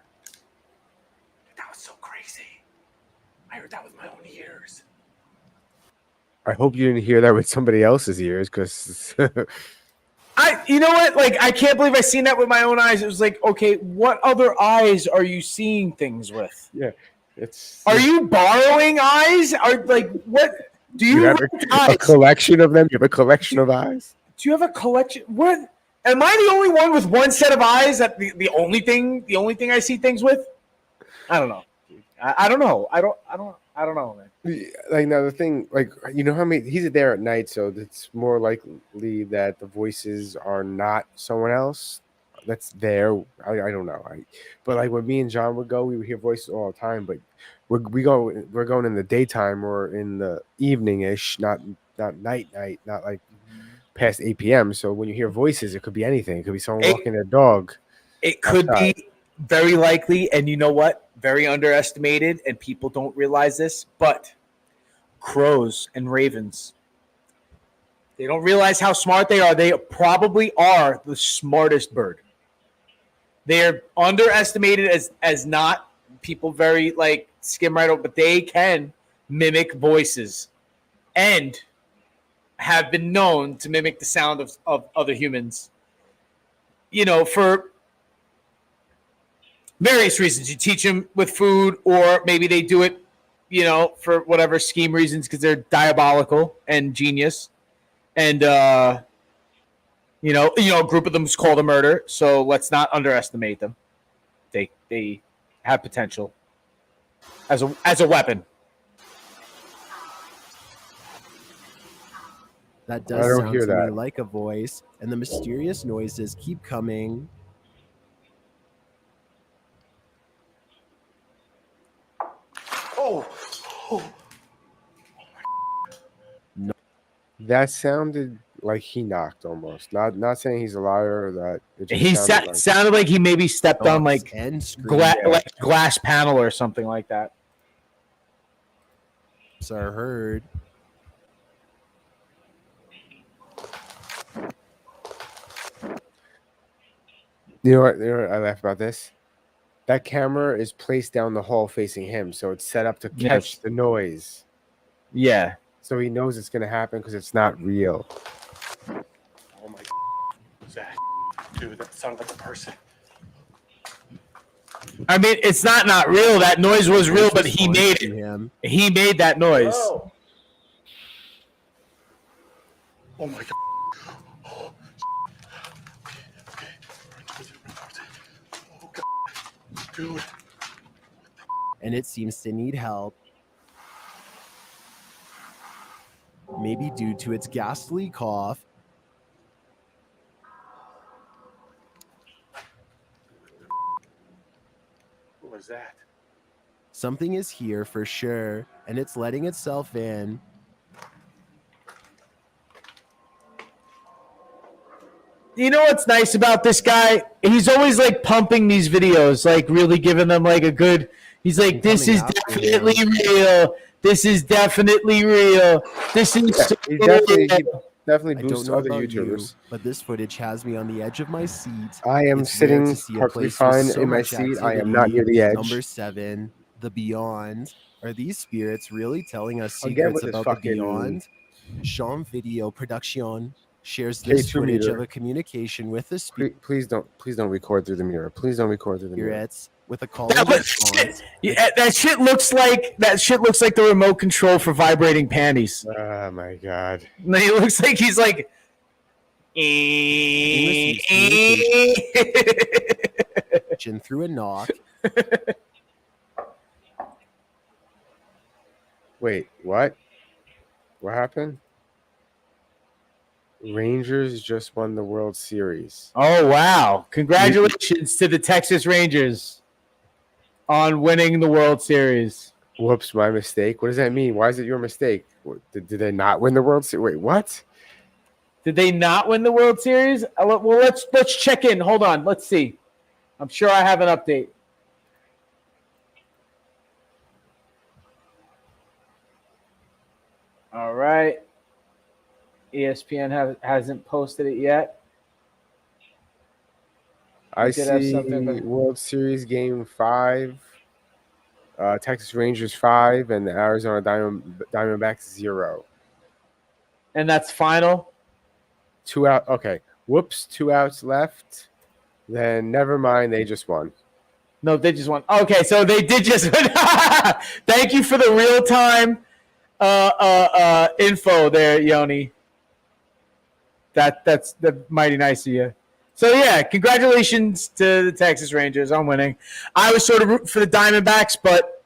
That was so crazy. I heard that with my own ears. I hope you didn't hear that with somebody else's ears, because You know what? Like, I can't believe I seen that with my own eyes. It was like, okay, what other eyes are you seeing things with? yeah, it's. Are you borrowing eyes? Are like what? Do You you have rent a eyes? collection of them. You have a collection of eyes. Do you have a collection? What? Am I the only one with one set of eyes? That the only thing I see things with? I don't know. I don't know. I don't know, man. Like now, the thing, like you know how many he's there at night, so it's more likely that the voices are not someone else that's there. I don't know. But like when me and John would go, we would hear voices all the time. But we're going in the daytime or in the evening ish, not night, not like past 8 p.m. So when you hear voices, it could be anything. It could be someone walking their dog. It could outside. be very likely, and you know what? Very underestimated, and people don't realize this, but crows and ravens, they don't realize how smart they are. They probably are the smartest bird. They're underestimated as not people very like skim right over, but they can mimic voices and have been known to mimic the sound of other humans. You know, for various reasons. You teach them with food, or maybe they do it, you know, for whatever scheme reasons because they're diabolical and genius. And you know, a group of them is called a murder, so let's not underestimate them. They have potential as a weapon. That I does don't sound hear to me that. like a voice, and the mysterious noises keep coming. That sounded like he knocked almost. Not saying he's a liar or that. It just He sounded like he maybe stepped on Knocks like and screams like glass panel or something like that. are heard. You know what I laugh about this? That camera is placed down the hall facing him, so it's set up to catch Yes. the noise. Yeah. So he knows it's gonna happen because it's not real. Oh my Zach. Dude, that sounded like a person. I mean, it's not real. That noise was real, but he made to it. him. He made that noise. Oh my god. Oh god. Dude. And it seems to need help. Maybe due to its ghastly cough. What was that? Something is here for sure, and it's letting itself in. You know what's nice about this guy? He's always like pumping these videos, like really giving them like a good. He's like, this is definitely real. This is definitely real. This is so He definitely I boosts don't know other about you, YouTubers. but this footage has me on the edge of my seat. I am It's rare sitting to see a perfectly place with fine so in my much seat. I am not activity. near the edge. Number 7, the Beyond. Are these spirits really telling us Again secrets with this about the fucking Beyond? Jean Video Production shares this K2 footage meter. of a communication with the Please don't record through the mirror. Please don't record through the mirror. spirits with a call That, and look, response. yeah, that shit looks like the remote control for vibrating panties. Oh my god. He looks like he's like. He receives communication through a knock. Wait, what? What happened? Rangers just won the World Series. Oh wow! Congratulations to the Texas Rangers on winning the World Series. Whoops, my mistake. What does that mean? Why is it your mistake? Did they not win the World Series? Wait, what? Did they not win the World Series? Well, let's check in. Hold on. Let's see. I'm sure I have an update. All right. ESPN hasn't posted it yet. I did have see something, but- World Series Game 5, Texas Rangers 5, and the Arizona Diamondbacks 0. And that's final? 2 out. Okay. Whoops, 2 outs left. Then never mind, they just won. No, they just won. Okay, so they did just win. Thank you for the real-time info there, Yoni. That's mighty nice of you. So, yeah, congratulations to the Texas Rangers on winning. I was sort of rooting for the Diamondbacks, but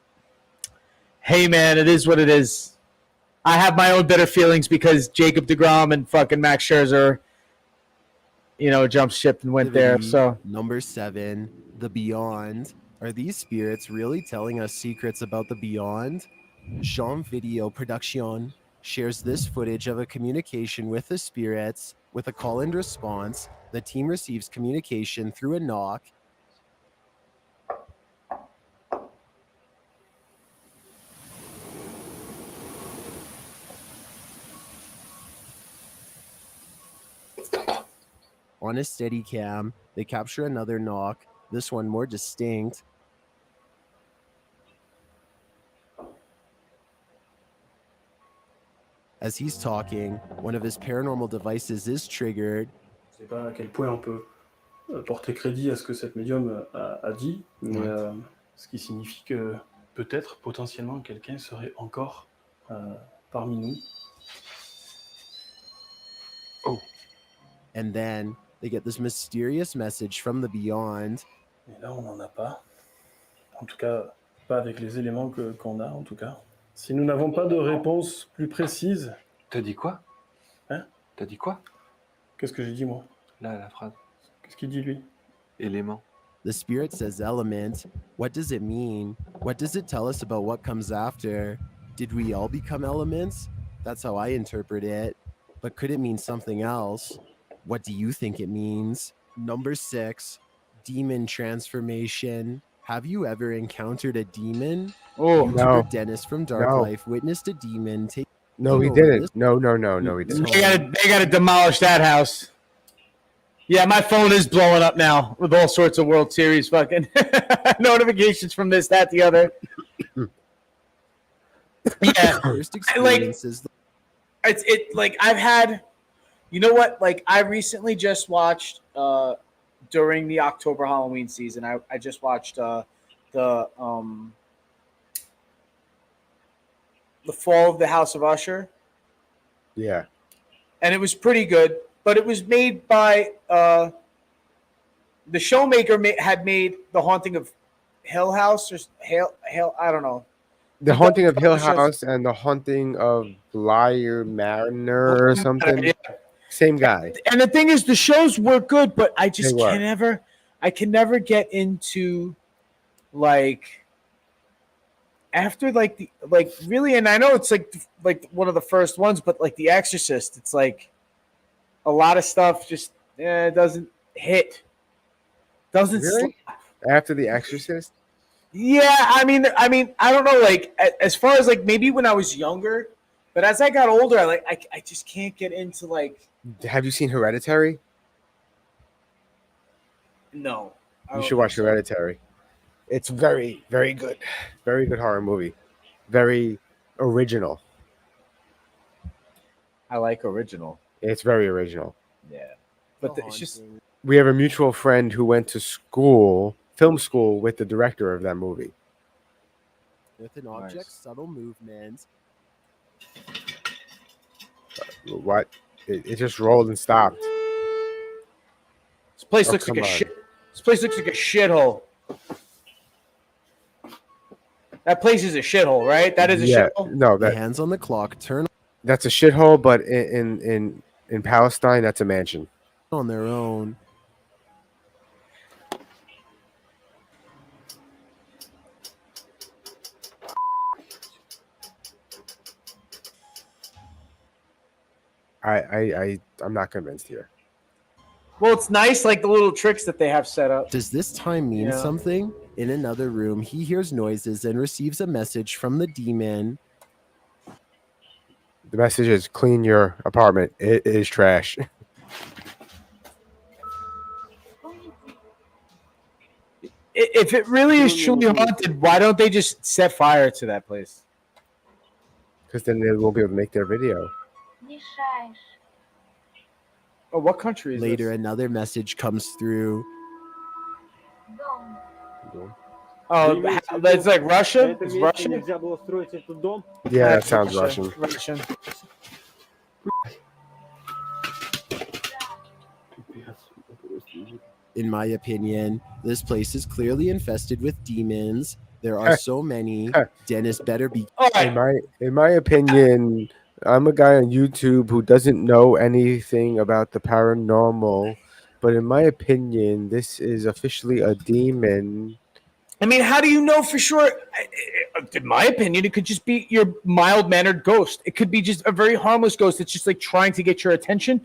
hey, man, it is what it is. I have my own bitter feelings because Jacob deGrom and fucking Max Scherzer, jumped ship and went there. So number 7, the Beyond. Are these spirits really telling us secrets about the Beyond? Jean Video Production shares this footage of a communication with the spirits. With a call and response, the team receives communication through a knock. On a steady cam, they capture another knock, this one more distinct. As he's talking, one of his paranormal devices is triggered. Je ne sais pas à quel point on peut porter crédit à ce que cette médium a dit, mais ce qui signifie que peut-être, potentiellement, quelqu'un serait encore parmi nous. Oh. And then they get this mysterious message from the Beyond. Et là, on n'en a pas. En tout cas, pas avec les éléments qu'on a, en tout cas. Si nous n'avons pas de réponse plus précise... T'as dit quoi? Hein? T'as dit quoi? Qu'est-ce que j'ai dit, moi? Là, la phrase. Qu'est-ce qu'il dit, lui? Élément. The spirit says element. What does it mean? What does it tell us about what comes after? Did we all become elements? That's how I interpret it. But could it mean something else? What do you think it means? Number 6, demon transformation. Have you ever encountered a demon? Oh, YouTuber no. Dennis from Dark No. Life witnessed a demon take. No, he didn't. No, he didn't. They gotta demolish that house. Yeah, my phone is blowing up now with all sorts of World Series fucking notifications from this, that, the other. Yeah, First like experiences. like I've had, you know what? Like I recently just watched during the October Halloween season. I just watched the Fall of the House of Usher. Yeah. And it was pretty good, but it was made by the showmaker had made The Haunting of Hill House or Hill I don't know. The Haunting of Hill House and The Haunting of Liar Mariner or something. Yeah. Same guy. And the thing is, the shows were good, but I just They were. can never get into like after like really, and I know it's like one of the first ones, but like The Exorcist, it's like a lot of stuff just doesn't hit. Doesn't Really? slap. After The Exorcist? Yeah, I mean, I don't know. Like, as far as like maybe when I was younger, but as I got older, I just can't get into like. Have you seen Hereditary? No. You should watch Hereditary. It's very, very good. Very good horror movie. Very original. I like original. It's very original. Yeah, but it's just. We have a mutual friend who went to school, film school, with the director of that movie. With an object's subtle movement. What? It just rolled and stopped. This place Oh, looks like come a on. shit. This place looks like a shithole. That place is a shithole, right? That is a shithole. No, The that hands on the clock turn that's a shithole, but in Palestine, that's a mansion. on their own. I'm not convinced here. Well, it's nice, like the little tricks that they have set up. Does this time mean Yeah. something? In another room, he hears noises and receives a message from the demon. The message is clean your apartment. It is trash. If it really is truly haunted, why don't they just set fire to that place? Because then they won't be able to make their video. Oh, what country is Later, this? another message comes through. Oh, it's like Russia? It's Russian? Yeah, that sounds Russian. Russian. In my opinion, this place is clearly infested with demons. There are so many. Dennis better be. In my opinion, I'm a guy on YouTube who doesn't know anything about the paranormal, but in my opinion, this is officially a demon. I mean, how do you know for sure? In my opinion, it could just be your mild-mannered ghost. It could be just a very harmless ghost that's just like trying to get your attention.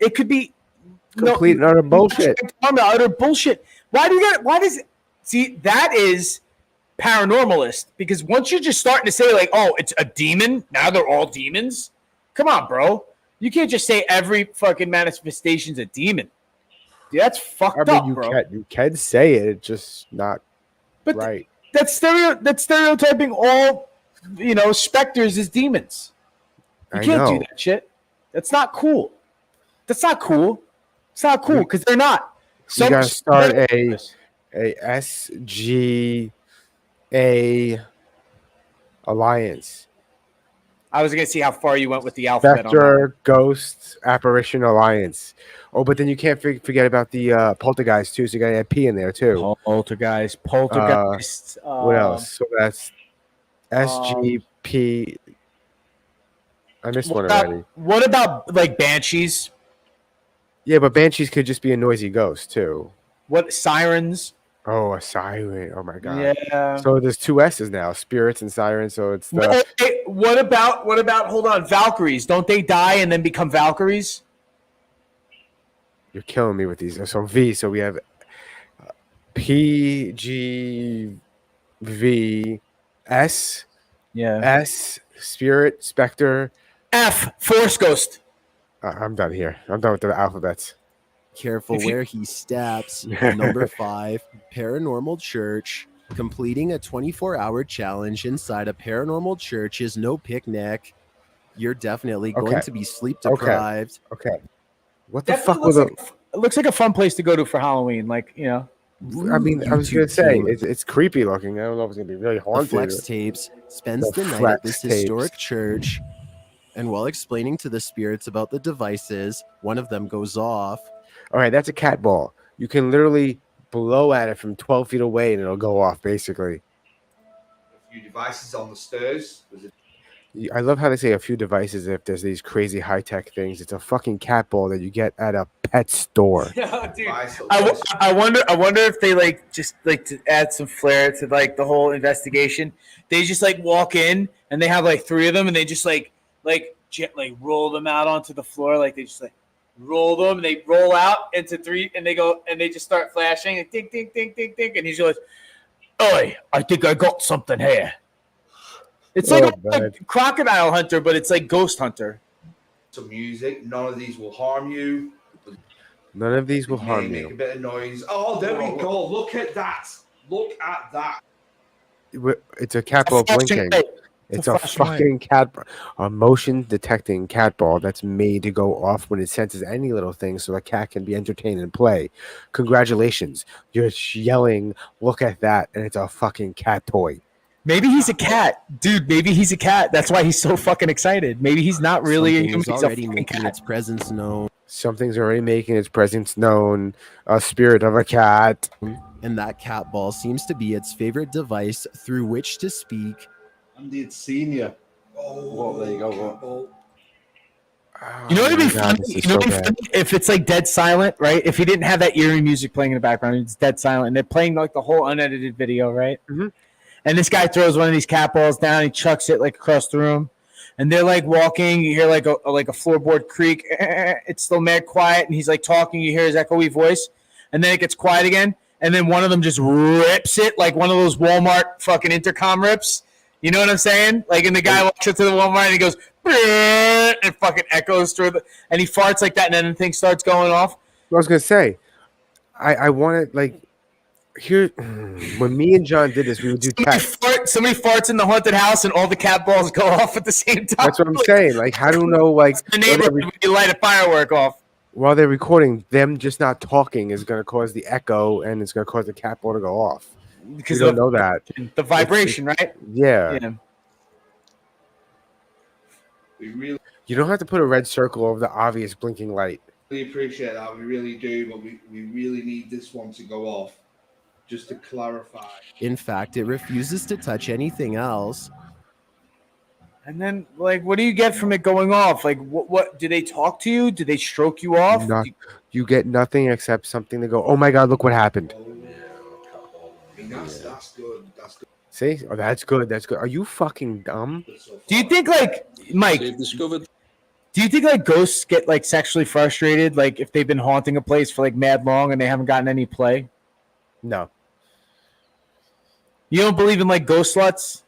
It could be Complete and utter bullshit. Utter bullshit. Why does it? See, that is paranormalist, because once you're just starting to say like, oh, it's a demon, now they're all demons. Come on, bro. You can't just say every fucking manifestation's a demon. Dude, that's fucked up, bro. You can say it, it's just not right. That's stereotyping all, specters as demons. You can't do that shit. That's not cool. That's not cool. It's not cool because they're not. You gotta start a SGA alliance. I was gonna see how far you went with the alphabet. Spectre Ghost Apparition Alliance. Oh, but then you can't forget about the poltergeist too. So you gotta add P in there too. Poltergeist. What else? So that's SGP. I missed one already. What about like banshees? Yeah, but banshees could just be a noisy ghost too. What sirens? Oh, a siren! Oh my god! Yeah. So there's two S's now: spirits and sirens. So it's the. What about? Hold on, Valkyries. Don't they die and then become Valkyries? You're killing me with these. So V. So we have P G V S. Yeah. S Spirit Spectre. F Force Ghost. I'm done here. I'm done with the alphabets. Careful where he steps. Number 5, Paranormal Church. Completing a 24-hour challenge inside a paranormal church is no picnic. You're definitely going to be sleep deprived. Okay. What the Definitely fuck was it? It looks like a fun place to go to for Halloween. Like, I mean, I was gonna say it's creepy looking. I don't know if it's gonna be really The haunted. Flex Tapes spends the night at this historic church, and while explaining to the spirits about the devices, one of them goes off. All right, that's a cat ball. You can literally blow at it from 12 feet away and it'll go off, basically. A few devices on the stairs. I love how they say a few devices if there's these crazy high-tech things. It's a fucking cat ball that you get at a pet store. Yeah, dude. I wonder if they just to add some flair to the whole investigation. They just walk in and they have 3 of them and they just roll them out onto the floor. They just roll them and they roll out into 3 and they go and they just start flashing and ding ding ding ding ding and he's like, "Oi, I think I got something here." It's like Crocodile Hunter, but it's like Ghost Hunter. Some music. None of these will harm you. None of these will harm Make a you. bit of noise. Oh, there we go. Look at that. Look at that. It's a cat ball blinking. It's a fucking cat, a motion detecting cat ball that's made to go off when it senses any little thing so a cat can be entertained and play. Congratulations. You're yelling, look at that, and it's a fucking cat toy. Maybe he's a cat. Dude, maybe he's a cat. That's why he's so fucking excited. Maybe he's not really a human. Something's already making its presence known. Something's already making its presence known. A spirit of a cat. And that cat ball seems to be its favorite device through which to speak. Andy had seen you. Oh, well, there you go. You know what would be funny? If it's dead silent, right? If he didn't have that eerie music playing in the background, it's dead silent, and they're playing the whole unedited video, right? Mm-hmm. And this guy throws one of these cat balls down, he chucks it across the room, and they're like walking. You hear like a floorboard creak. It's still mad quiet, and he's like talking. You hear his echoey voice, and then it gets quiet again, and then one of them just rips it like one of those Walmart fucking intercom rips. You know what I'm saying? Like, and the guy walks up to the Walmart and he goes, and it fucking echoes through and he farts like that, and then the thing starts going off. I was gonna say, I wanted like here when me and John did this, we would do tests. Somebody farts in the haunted house, and all the cat balls go off at the same time. That's what I'm saying. Like, how do you know? Like, the neighborhood when you light a firework off while they're recording, them just not talking is going to cause the echo, and it's going to cause the cat ball to go off. Because you don't know that the vibration, right? Yeah. We You don't have to put a red circle over the obvious blinking light. really appreciate that. We really do, but we really need this one to go off. Just to clarify. In fact, it refuses to touch anything else. And then, like, what do you get from it going off? Like, what do they talk to you? Do they stroke you off? You get nothing except something to go, oh my God, look what happened. That's good. That's good. See? Oh, that's good. That's good. Are you fucking dumb? Do you think, like, Mike, do you think, like, ghosts get, like, sexually frustrated, like, if they've been haunting a place for, like, mad long and they haven't gotten any play? No. You don't believe in, like, ghost sluts?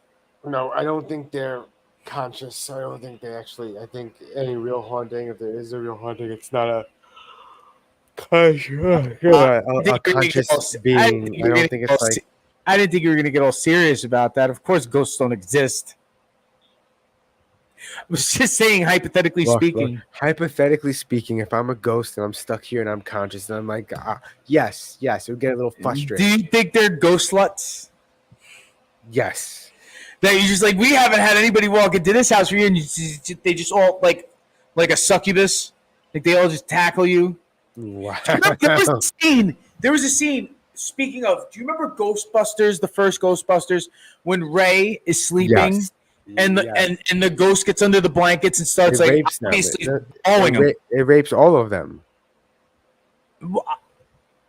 No, I don't think they're conscious. I don't think they actually. I think any real haunting, if there is a real haunting, it's not a conscious being. I don't think it's like. I didn't think you were going to get all serious about that. Of course, ghosts don't exist. I was just saying, hypothetically speaking. Hypothetically speaking, if I'm a ghost and I'm stuck here and I'm conscious, and I'm like, yes, it would get a little frustrated. Do you think they're ghost sluts? Yes. That you just like, we haven't had anybody walk into this house for you, and they just all like a succubus, like they all just tackle you. Wow. There was a scene. Speaking of, do you remember Ghostbusters, the first Ghostbusters, when Ray is sleeping? Yes. And the ghost gets under the blankets and starts obviously following him. It rapes all of them. Or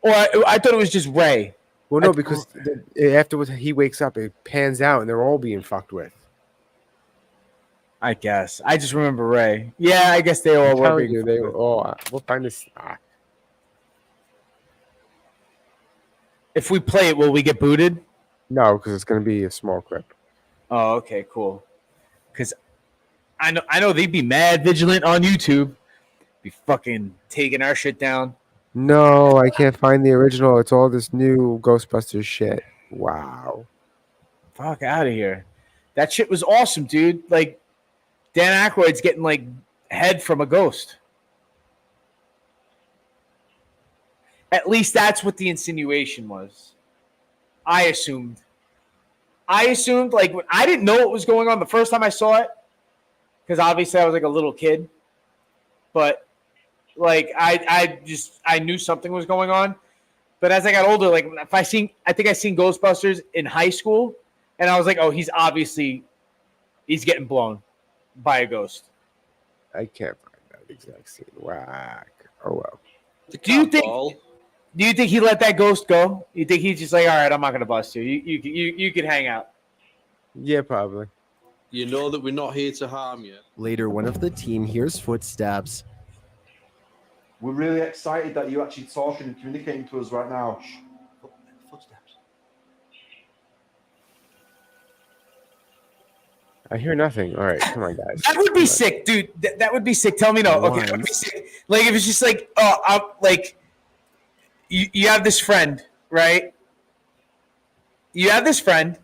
I thought it was just Ray. Well, no, because afterwards he wakes up, it pans out, and they're all being fucked with. I guess. I just remember Ray. Yeah, I guess they all were. They were all. We'll find this. If we play it, will we get booted? No, because it's going to be a small clip. Oh, okay, cool. Because I know they'd be mad vigilant on YouTube, be fucking taking our shit down. No, I can't find the original. It's all this new Ghostbusters shit. Wow. Fuck out of here. That shit was awesome, dude. Like, Dan Aykroyd's getting, like, head from a ghost. At least that's what the insinuation was. I assumed, like, when I didn't know what was going on the first time I saw it, because obviously I was, like, a little kid. But... like I knew something was going on, but as I got older, like I think I seen Ghostbusters in high school, and I was like, oh, he's getting blown by a ghost. I can't find that exact scene. Whack. Oh well. Do you think he let that ghost go? You think he's just like, all right, I'm not gonna bust you. You can hang out. Yeah, probably. You know that we're not here to harm you. Later, one of the team hears footsteps. We're really excited that you're actually talking and communicating to us right now. Footsteps. I hear nothing. All right, come on, guys. That would be sick, dude. That would be sick. Tell me no. Okay, that would be sick. Like if it's just like, like you have this friend, right? You have this friend,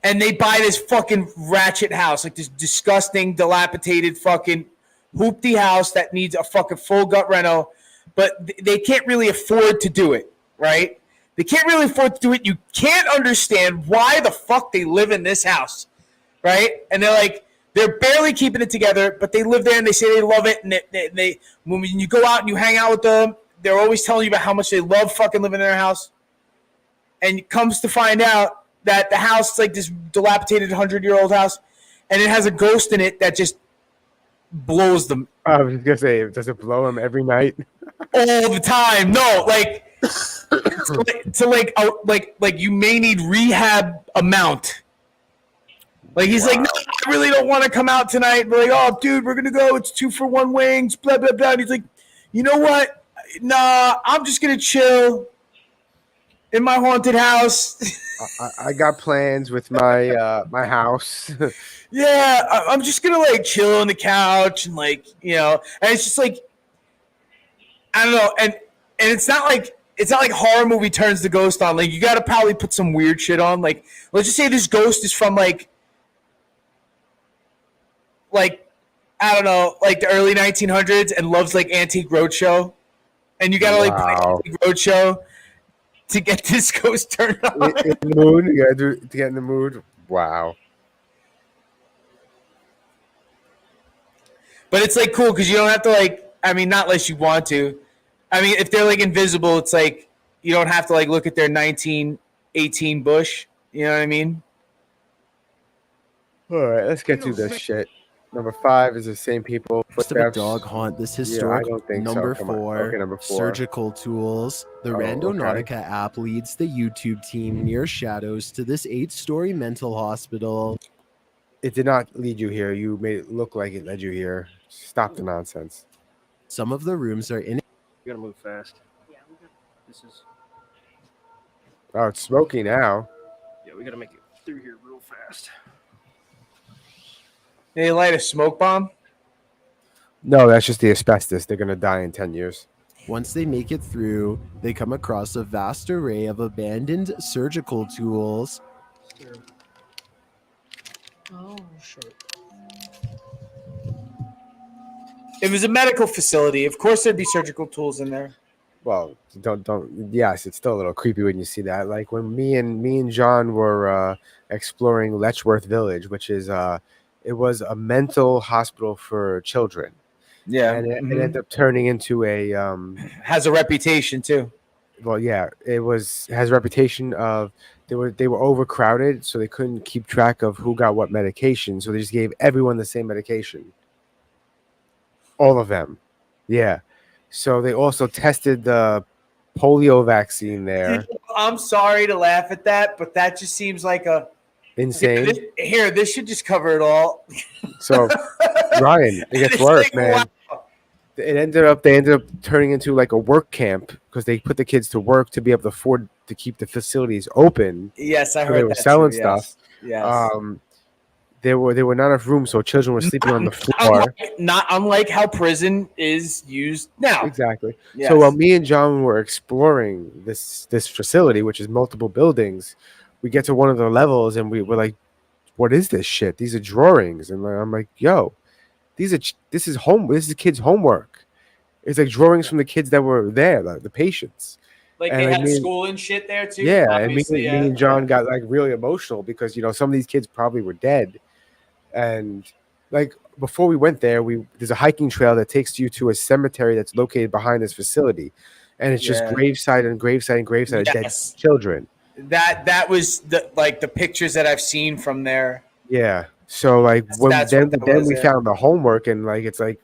and they buy this fucking ratchet house, like this disgusting, dilapidated fucking hoopty house that needs a fucking full gut reno, but they can't really afford to do it, right? They can't really afford to do it. You can't understand why the fuck they live in this house, right? And they're barely keeping it together, but they live there and they say they love it. And they when you go out and you hang out with them, they're always telling you about how much they love fucking living in their house. And it comes to find out that the house is like this dilapidated 100-year-old house, and it has a ghost in it that just blows them. I was gonna say, does it blow him every night? All the time. No, like like you may need rehab amount. Like he's like, no, I really don't want to come out tonight. We're like, oh, dude, we're gonna go. It's 2-for-1 wings. Blah blah blah. And he's like, you know what? Nah, I'm just gonna chill in my haunted house. I got plans with my my house. Yeah, I'm just gonna like chill on the couch and like and it's just like I don't know, and it's not like horror movie turns the ghost on. Like you got to probably put some weird shit on. Like let's just say this ghost is from like I don't know, like the early 1900s and loves like Antique Roadshow, and you gotta like play Antique Roadshow to get this ghost turned on. In the mood, you gotta do to get in the mood. Wow. But it's like cool because you don't have to like. I mean, not unless you want to. I mean, if they're like invisible, it's like you don't have to like look at their 1918 bush. You know what I mean? All right, let's get through this shit. Number 5 is the same people. Most of a dog haunt. This historic. I don't think so. Number Come on. 4. Okay, number 4. Surgical tools. The Randonautica app leads the YouTube team near shadows to this 8-story mental hospital. It did not lead you here. You made it look like it led you here. Stop the nonsense. Some of the rooms are in. You gotta move fast. This is. Oh, it's smoky now. Yeah, we gotta make it through here real fast. They light a smoke bomb? No, that's just the asbestos. They're gonna die in 10 years. Once they make it through, they come across a vast array of abandoned surgical tools. Oh shit. It was a medical facility. Of course, there'd be surgical tools in there. Well, don't. Yes, it's still a little creepy when you see that. Like when me and John were exploring Letchworth Village, which is it was a mental hospital for children. Yeah, and it ended up turning into a has a reputation too. Well, yeah, has a reputation of they were overcrowded, so they couldn't keep track of who got what medication, so they just gave everyone the same medication. All of them, yeah. So they also tested the polio vaccine there. I'm sorry to laugh at that, but that just seems like a insane. This should just cover it all. So Ryan, it gets worse, man. Wow. They ended up turning into like a work camp because they put the kids to work to be able to afford to keep the facilities open. Yes, I heard they were that selling too. stuff. Yes. There were not enough rooms, so children were sleeping on the floor. Not unlike how prison is used now. Exactly. Yes. So while me and John were exploring this facility, which is multiple buildings, we get to one of the levels and we're like, "What is this shit? These are drawings." And I'm like, "Yo, this is kids' homework. It's like drawings from the kids that were there, the patients." Like and they had school and shit there too. Yeah, and me and John got like really emotional because some of these kids probably were dead. And like before we went there, there's a hiking trail that takes you to a cemetery that's located behind this facility, and it's just graveside and graveside and graveside of dead children. That was the pictures that I've seen from there. Yeah. So like we found the homework, and like it's like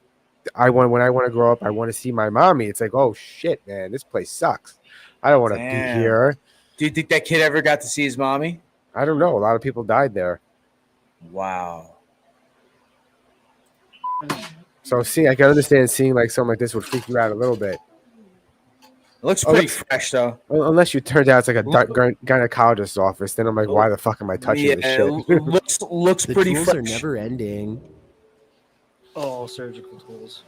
when I want to grow up, I want to see my mommy. It's like, oh shit, man, this place sucks. I don't want to be here. Do you think that kid ever got to see his mommy? I don't know. A lot of people died there. Wow. So I can understand seeing like something like this would freak you out a little bit. It looks pretty fresh though. Unless you turned out it's like a gynecologist's office, then I'm like, why the fuck am I touching this shit? looks the pretty tools fresh. Are never ending. Oh, surgical tools.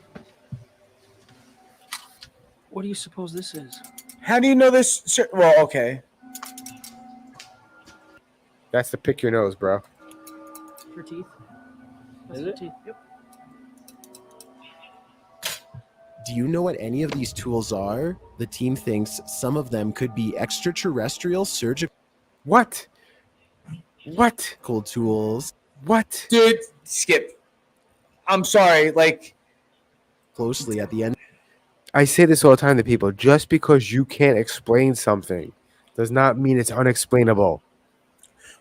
What do you suppose this is? How do you know this? Well, okay. That's to pick your nose, bro. For teeth. Is it? Teeth. Yep. Do you know what any of these tools are? The team thinks some of them could be extraterrestrial surgical. What? Cool tools. What? Dude, Skip. I'm sorry. Like, closely at the end. I say this all the time to people. Just because you can't explain something does not mean it's unexplainable.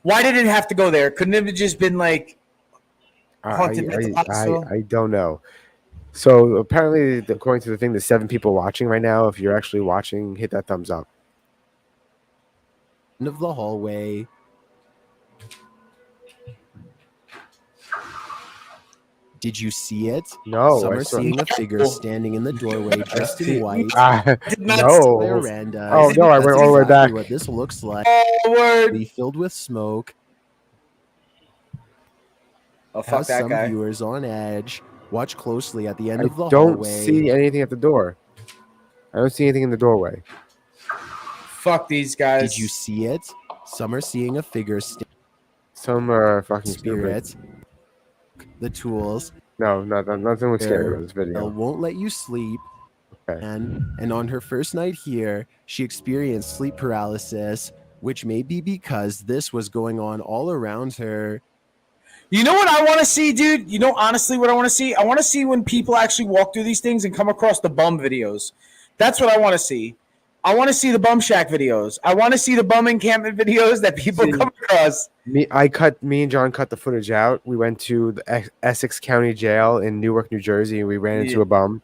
Why did it have to go there? Couldn't it have just been like haunted I don't know. So apparently, according to the thing, there's 7 people watching right now. If you're actually watching, hit that thumbs up. End of the hallway. Did you see it? No, Some I are saw- seeing a figure standing in the doorway dressed in white. No. Miranda, Oh no, I that's went all the way exactly back. what this looks like. Filled with smoke. Oh, fuck Has that some guy. viewers on edge. Watch closely at the end I of the don't hallway. see anything at the door. I don't see anything in the doorway. Fuck these guys. Did you see it? Some are seeing a figure Some are fucking spirit. stupid. The tools. No, nothing looks scary about this video. Won't let you sleep. Okay. And on her first night here, she experienced sleep paralysis, which may be because this was going on all around her. You know what I want to see, dude? You know, honestly, what I want to see? I want to see when people actually walk through these things and come across the bum videos. That's what I want to see. I want to see the bum shack videos. I want to see the bum encampment videos that people come across. Me and John cut the footage out. We went to the Essex County Jail in Newark, New Jersey, and we ran into a bum.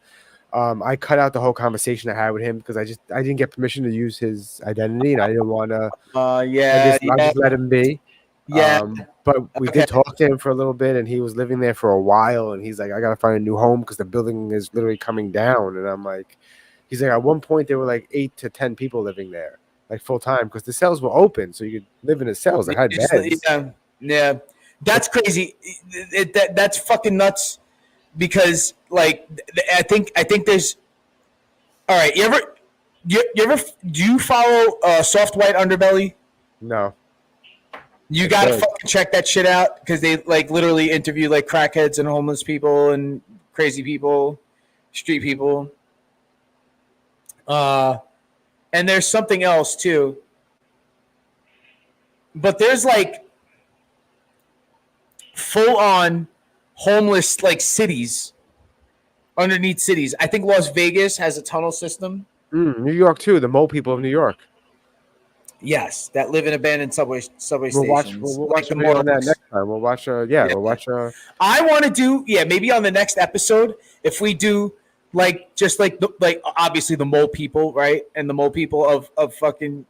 I cut out the whole conversation I had with him because I didn't get permission to use his identity, and I didn't want to. I just let him be. Yeah. But we did talk to him for a little bit, and he was living there for a while, and he's like, I gotta find a new home because the building is literally coming down. And I'm like, he's like, at one point there were like 8 to 10 people living there, like full time, because the cells were open, so you could live in the cells. They had beds. Yeah, that's crazy. That's fucking nuts. Because like I think there's. All right, you ever do you follow Soft White Underbelly? No. You gotta fucking check that shit out because they like literally interview like crackheads and homeless people and crazy people, street people. And there's something else too. But there's like full on homeless like cities underneath cities. I think Las Vegas has a tunnel system. New York too. The mole people of New York. Yes, that live in abandoned subway We'll stations. watch a video on that next time. We'll watch. We'll watch. I want to do maybe on the next episode if we do like just like obviously the mole people, right, and the mole people of fucking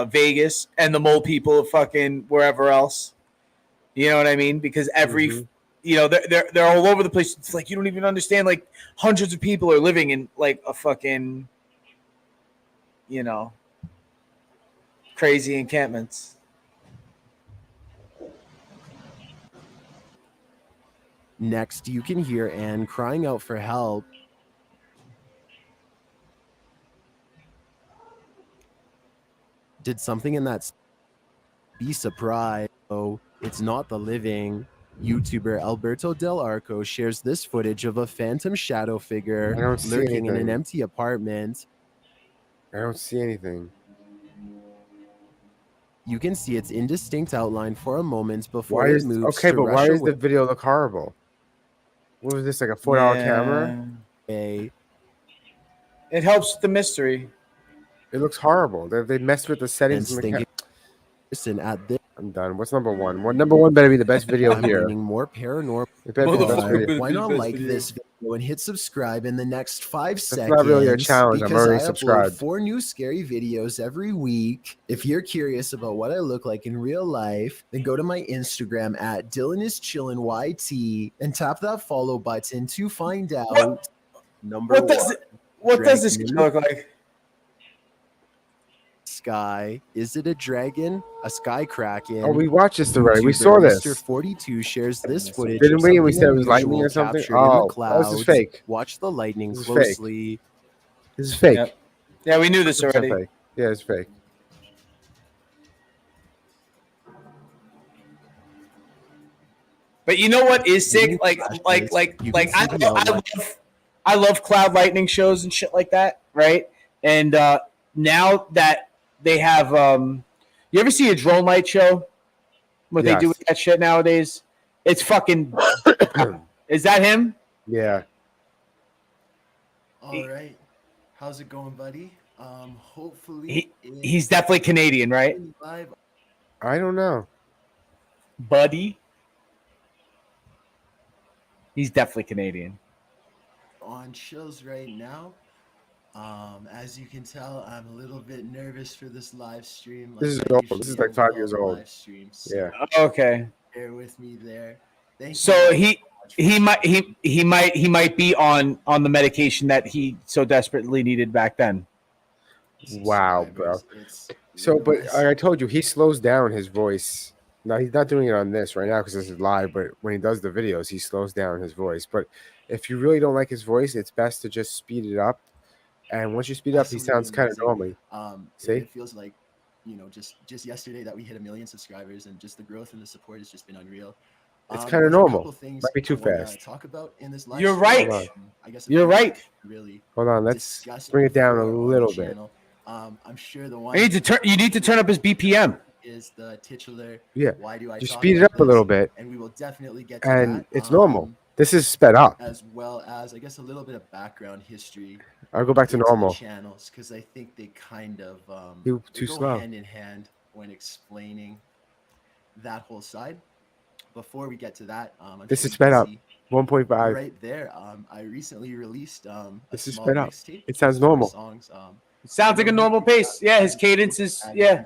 Vegas and the mole people of fucking wherever else. You know what I mean? Because every you know they're all over the place. It's like you don't even understand. Like hundreds of people are living in like a fucking crazy encampments. Next, you can hear Anne crying out for help. Did something in that be surprised? Oh, it's not the living. YouTuber Alberto Del Arco shares this footage of a phantom shadow figure lurking in an empty apartment. I don't see anything. You can see its indistinct outline for a moment before Why it moves. but why does the video look horrible? What was this, like a $4 camera? It helps with the mystery. It looks horrible. They messed with the settings. Listen, at this. I'm done. What's number one? Number one better be the best video here. More paranormal. Why not like this video and hit subscribe in the next 5 seconds? That's not really a challenge. I'm already subscribed. 4 new scary videos every week. If you're curious about what I look like in real life, then go to my Instagram at DylanIsChillinYT and tap that follow button to find out. What does this look like? Sky. Is it a dragon? A sky kraken? Oh, we watched this already. We YouTuber saw this. Mr. 42 shares this footage. Didn't we? And we of said it was something lightning or unusual something? captured in Oh, the clouds. this is fake. Watch the lightning This is fake. closely. This is fake. Yep. Yeah, we knew this 100% already. Fake. Yeah, it's fake. But you know what is sick? I love cloud lightning shows and shit like that, right? And now that they have, you ever see a drone light show? What they do with that shit nowadays? It's fucking. Is that him? Yeah. All right. How's it going, buddy? Hopefully He's definitely Canadian, right? I don't know. Buddy. He's definitely Canadian. On chills right now. As you can tell, I'm a little bit nervous for this live stream. This is old. This is like 5 years old. Live streams, Yeah. Okay. Bear with me there. So he might be on the medication that he so desperately needed back then. Wow, bro. So, but I told you, he slows down his voice. Now, he's not doing it on this right now because this is live, but when he does the videos, he slows down his voice. But if you really don't like his voice, it's best to just speed it up. And once you speed it up, he sounds kind of normally. See? It feels like, just yesterday that we hit 1 million subscribers, and just the growth and the support has just been unreal. It's kind of normal. Might be too fast. Talk about in this live You're stream. right. I guess You're right. Really. Hold on, let's bring it down a little bit. I'm sure the one You need to turn up his BPM. Is the titular. Yeah. Why do I just talk speed it like up a little this? bit. And we will definitely get to and that. it's normal. This is sped up. As well as, I guess, a little bit of background history. I'll go back to into the normal. channels, because I think they kind of Too they go slow. hand in hand when explaining that whole side. Before we get to that, I'm This sure is you sped can up. see 1.5. right there. I recently released This a is small sped up. mixtape It sounds with 4 normal. songs. It sounds like a normal pace. Yeah, his cadence is And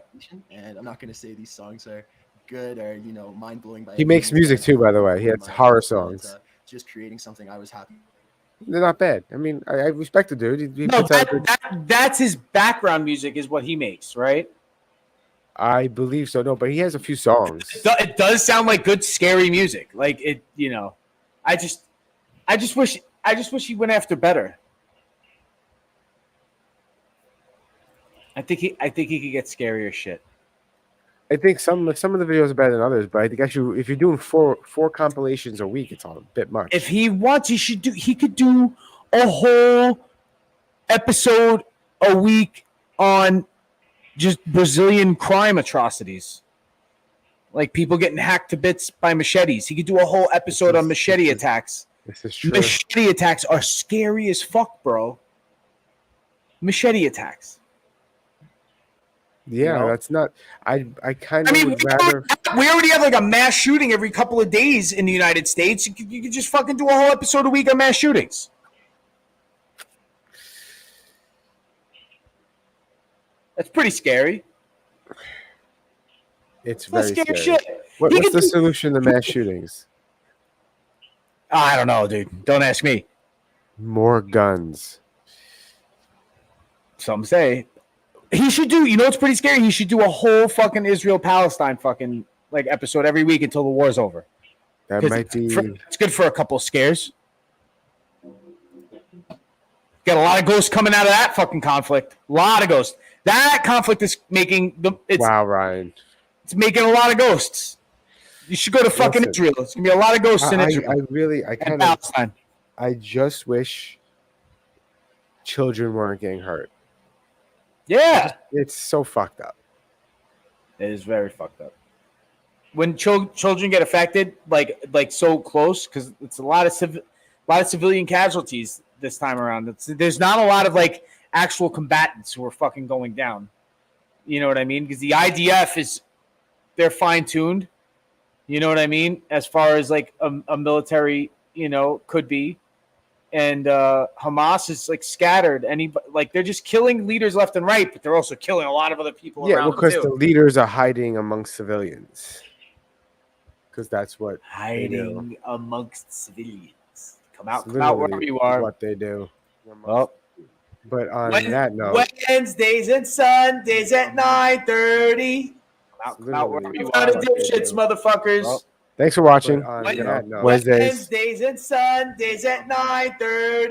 I'm not going to say these songs are good or mind blowing. He makes music too, by the way. He has horror songs. Just creating something I was happy. They're not bad. I mean, I respect the dude. He No, puts out good. that's his background music is what he makes, right? I believe so. No, but he has a few songs. It does sound like good, scary music. Like it, I just wish he went after better. I think he could get scarier shit. I think some of the videos are better than others, but I think actually if you're doing four compilations a week, it's all a bit much. If he wants, he could do a whole episode a week on just Brazilian crime atrocities. Like people getting hacked to bits by machetes. He could do a whole episode on machete attacks. This is true. Machete attacks are scary as fuck, bro. Machete attacks. Yeah, that's not. I kind of would rather. We already have like a mass shooting every couple of days in the United States. You could just fucking do a whole episode a week on mass shootings. That's pretty scary. It's That's very scary scary. shit. What's the solution to mass shootings? I don't know, dude. Don't ask me. More guns. Some say he should do. What's pretty scary? He should do a whole fucking Israel-Palestine fucking like episode every week until the war's over. That might be. It's good for a couple of scares. Got a lot of ghosts coming out of that fucking conflict. A lot of ghosts. That conflict is making wow, Ryan. It's making a lot of ghosts. You should go to fucking Israel. It's gonna be a lot of ghosts in Israel. I just wish children weren't getting hurt. Yeah, it's so fucked up. It is very fucked up. When children get affected, like so close, because it's a lot of civilian casualties this time around. There's not a lot of like actual combatants who are fucking going down. You know what I mean? Because the IDF they're fine tuned. You know what I mean? As far as like a military, could be. And Hamas is like scattered. They're just killing leaders left and right, but they're also killing a lot of other people around because them too. the leaders are hiding amongst civilians. Because that's what hiding amongst civilians. Come out literally wherever you are. What they do. Well, but on that note, Wednesdays and Sundays at 9:30. Come out wherever you are. Dipshits, motherfuckers. Well, thanks for watching. Wednesdays and Sundays at 9:30.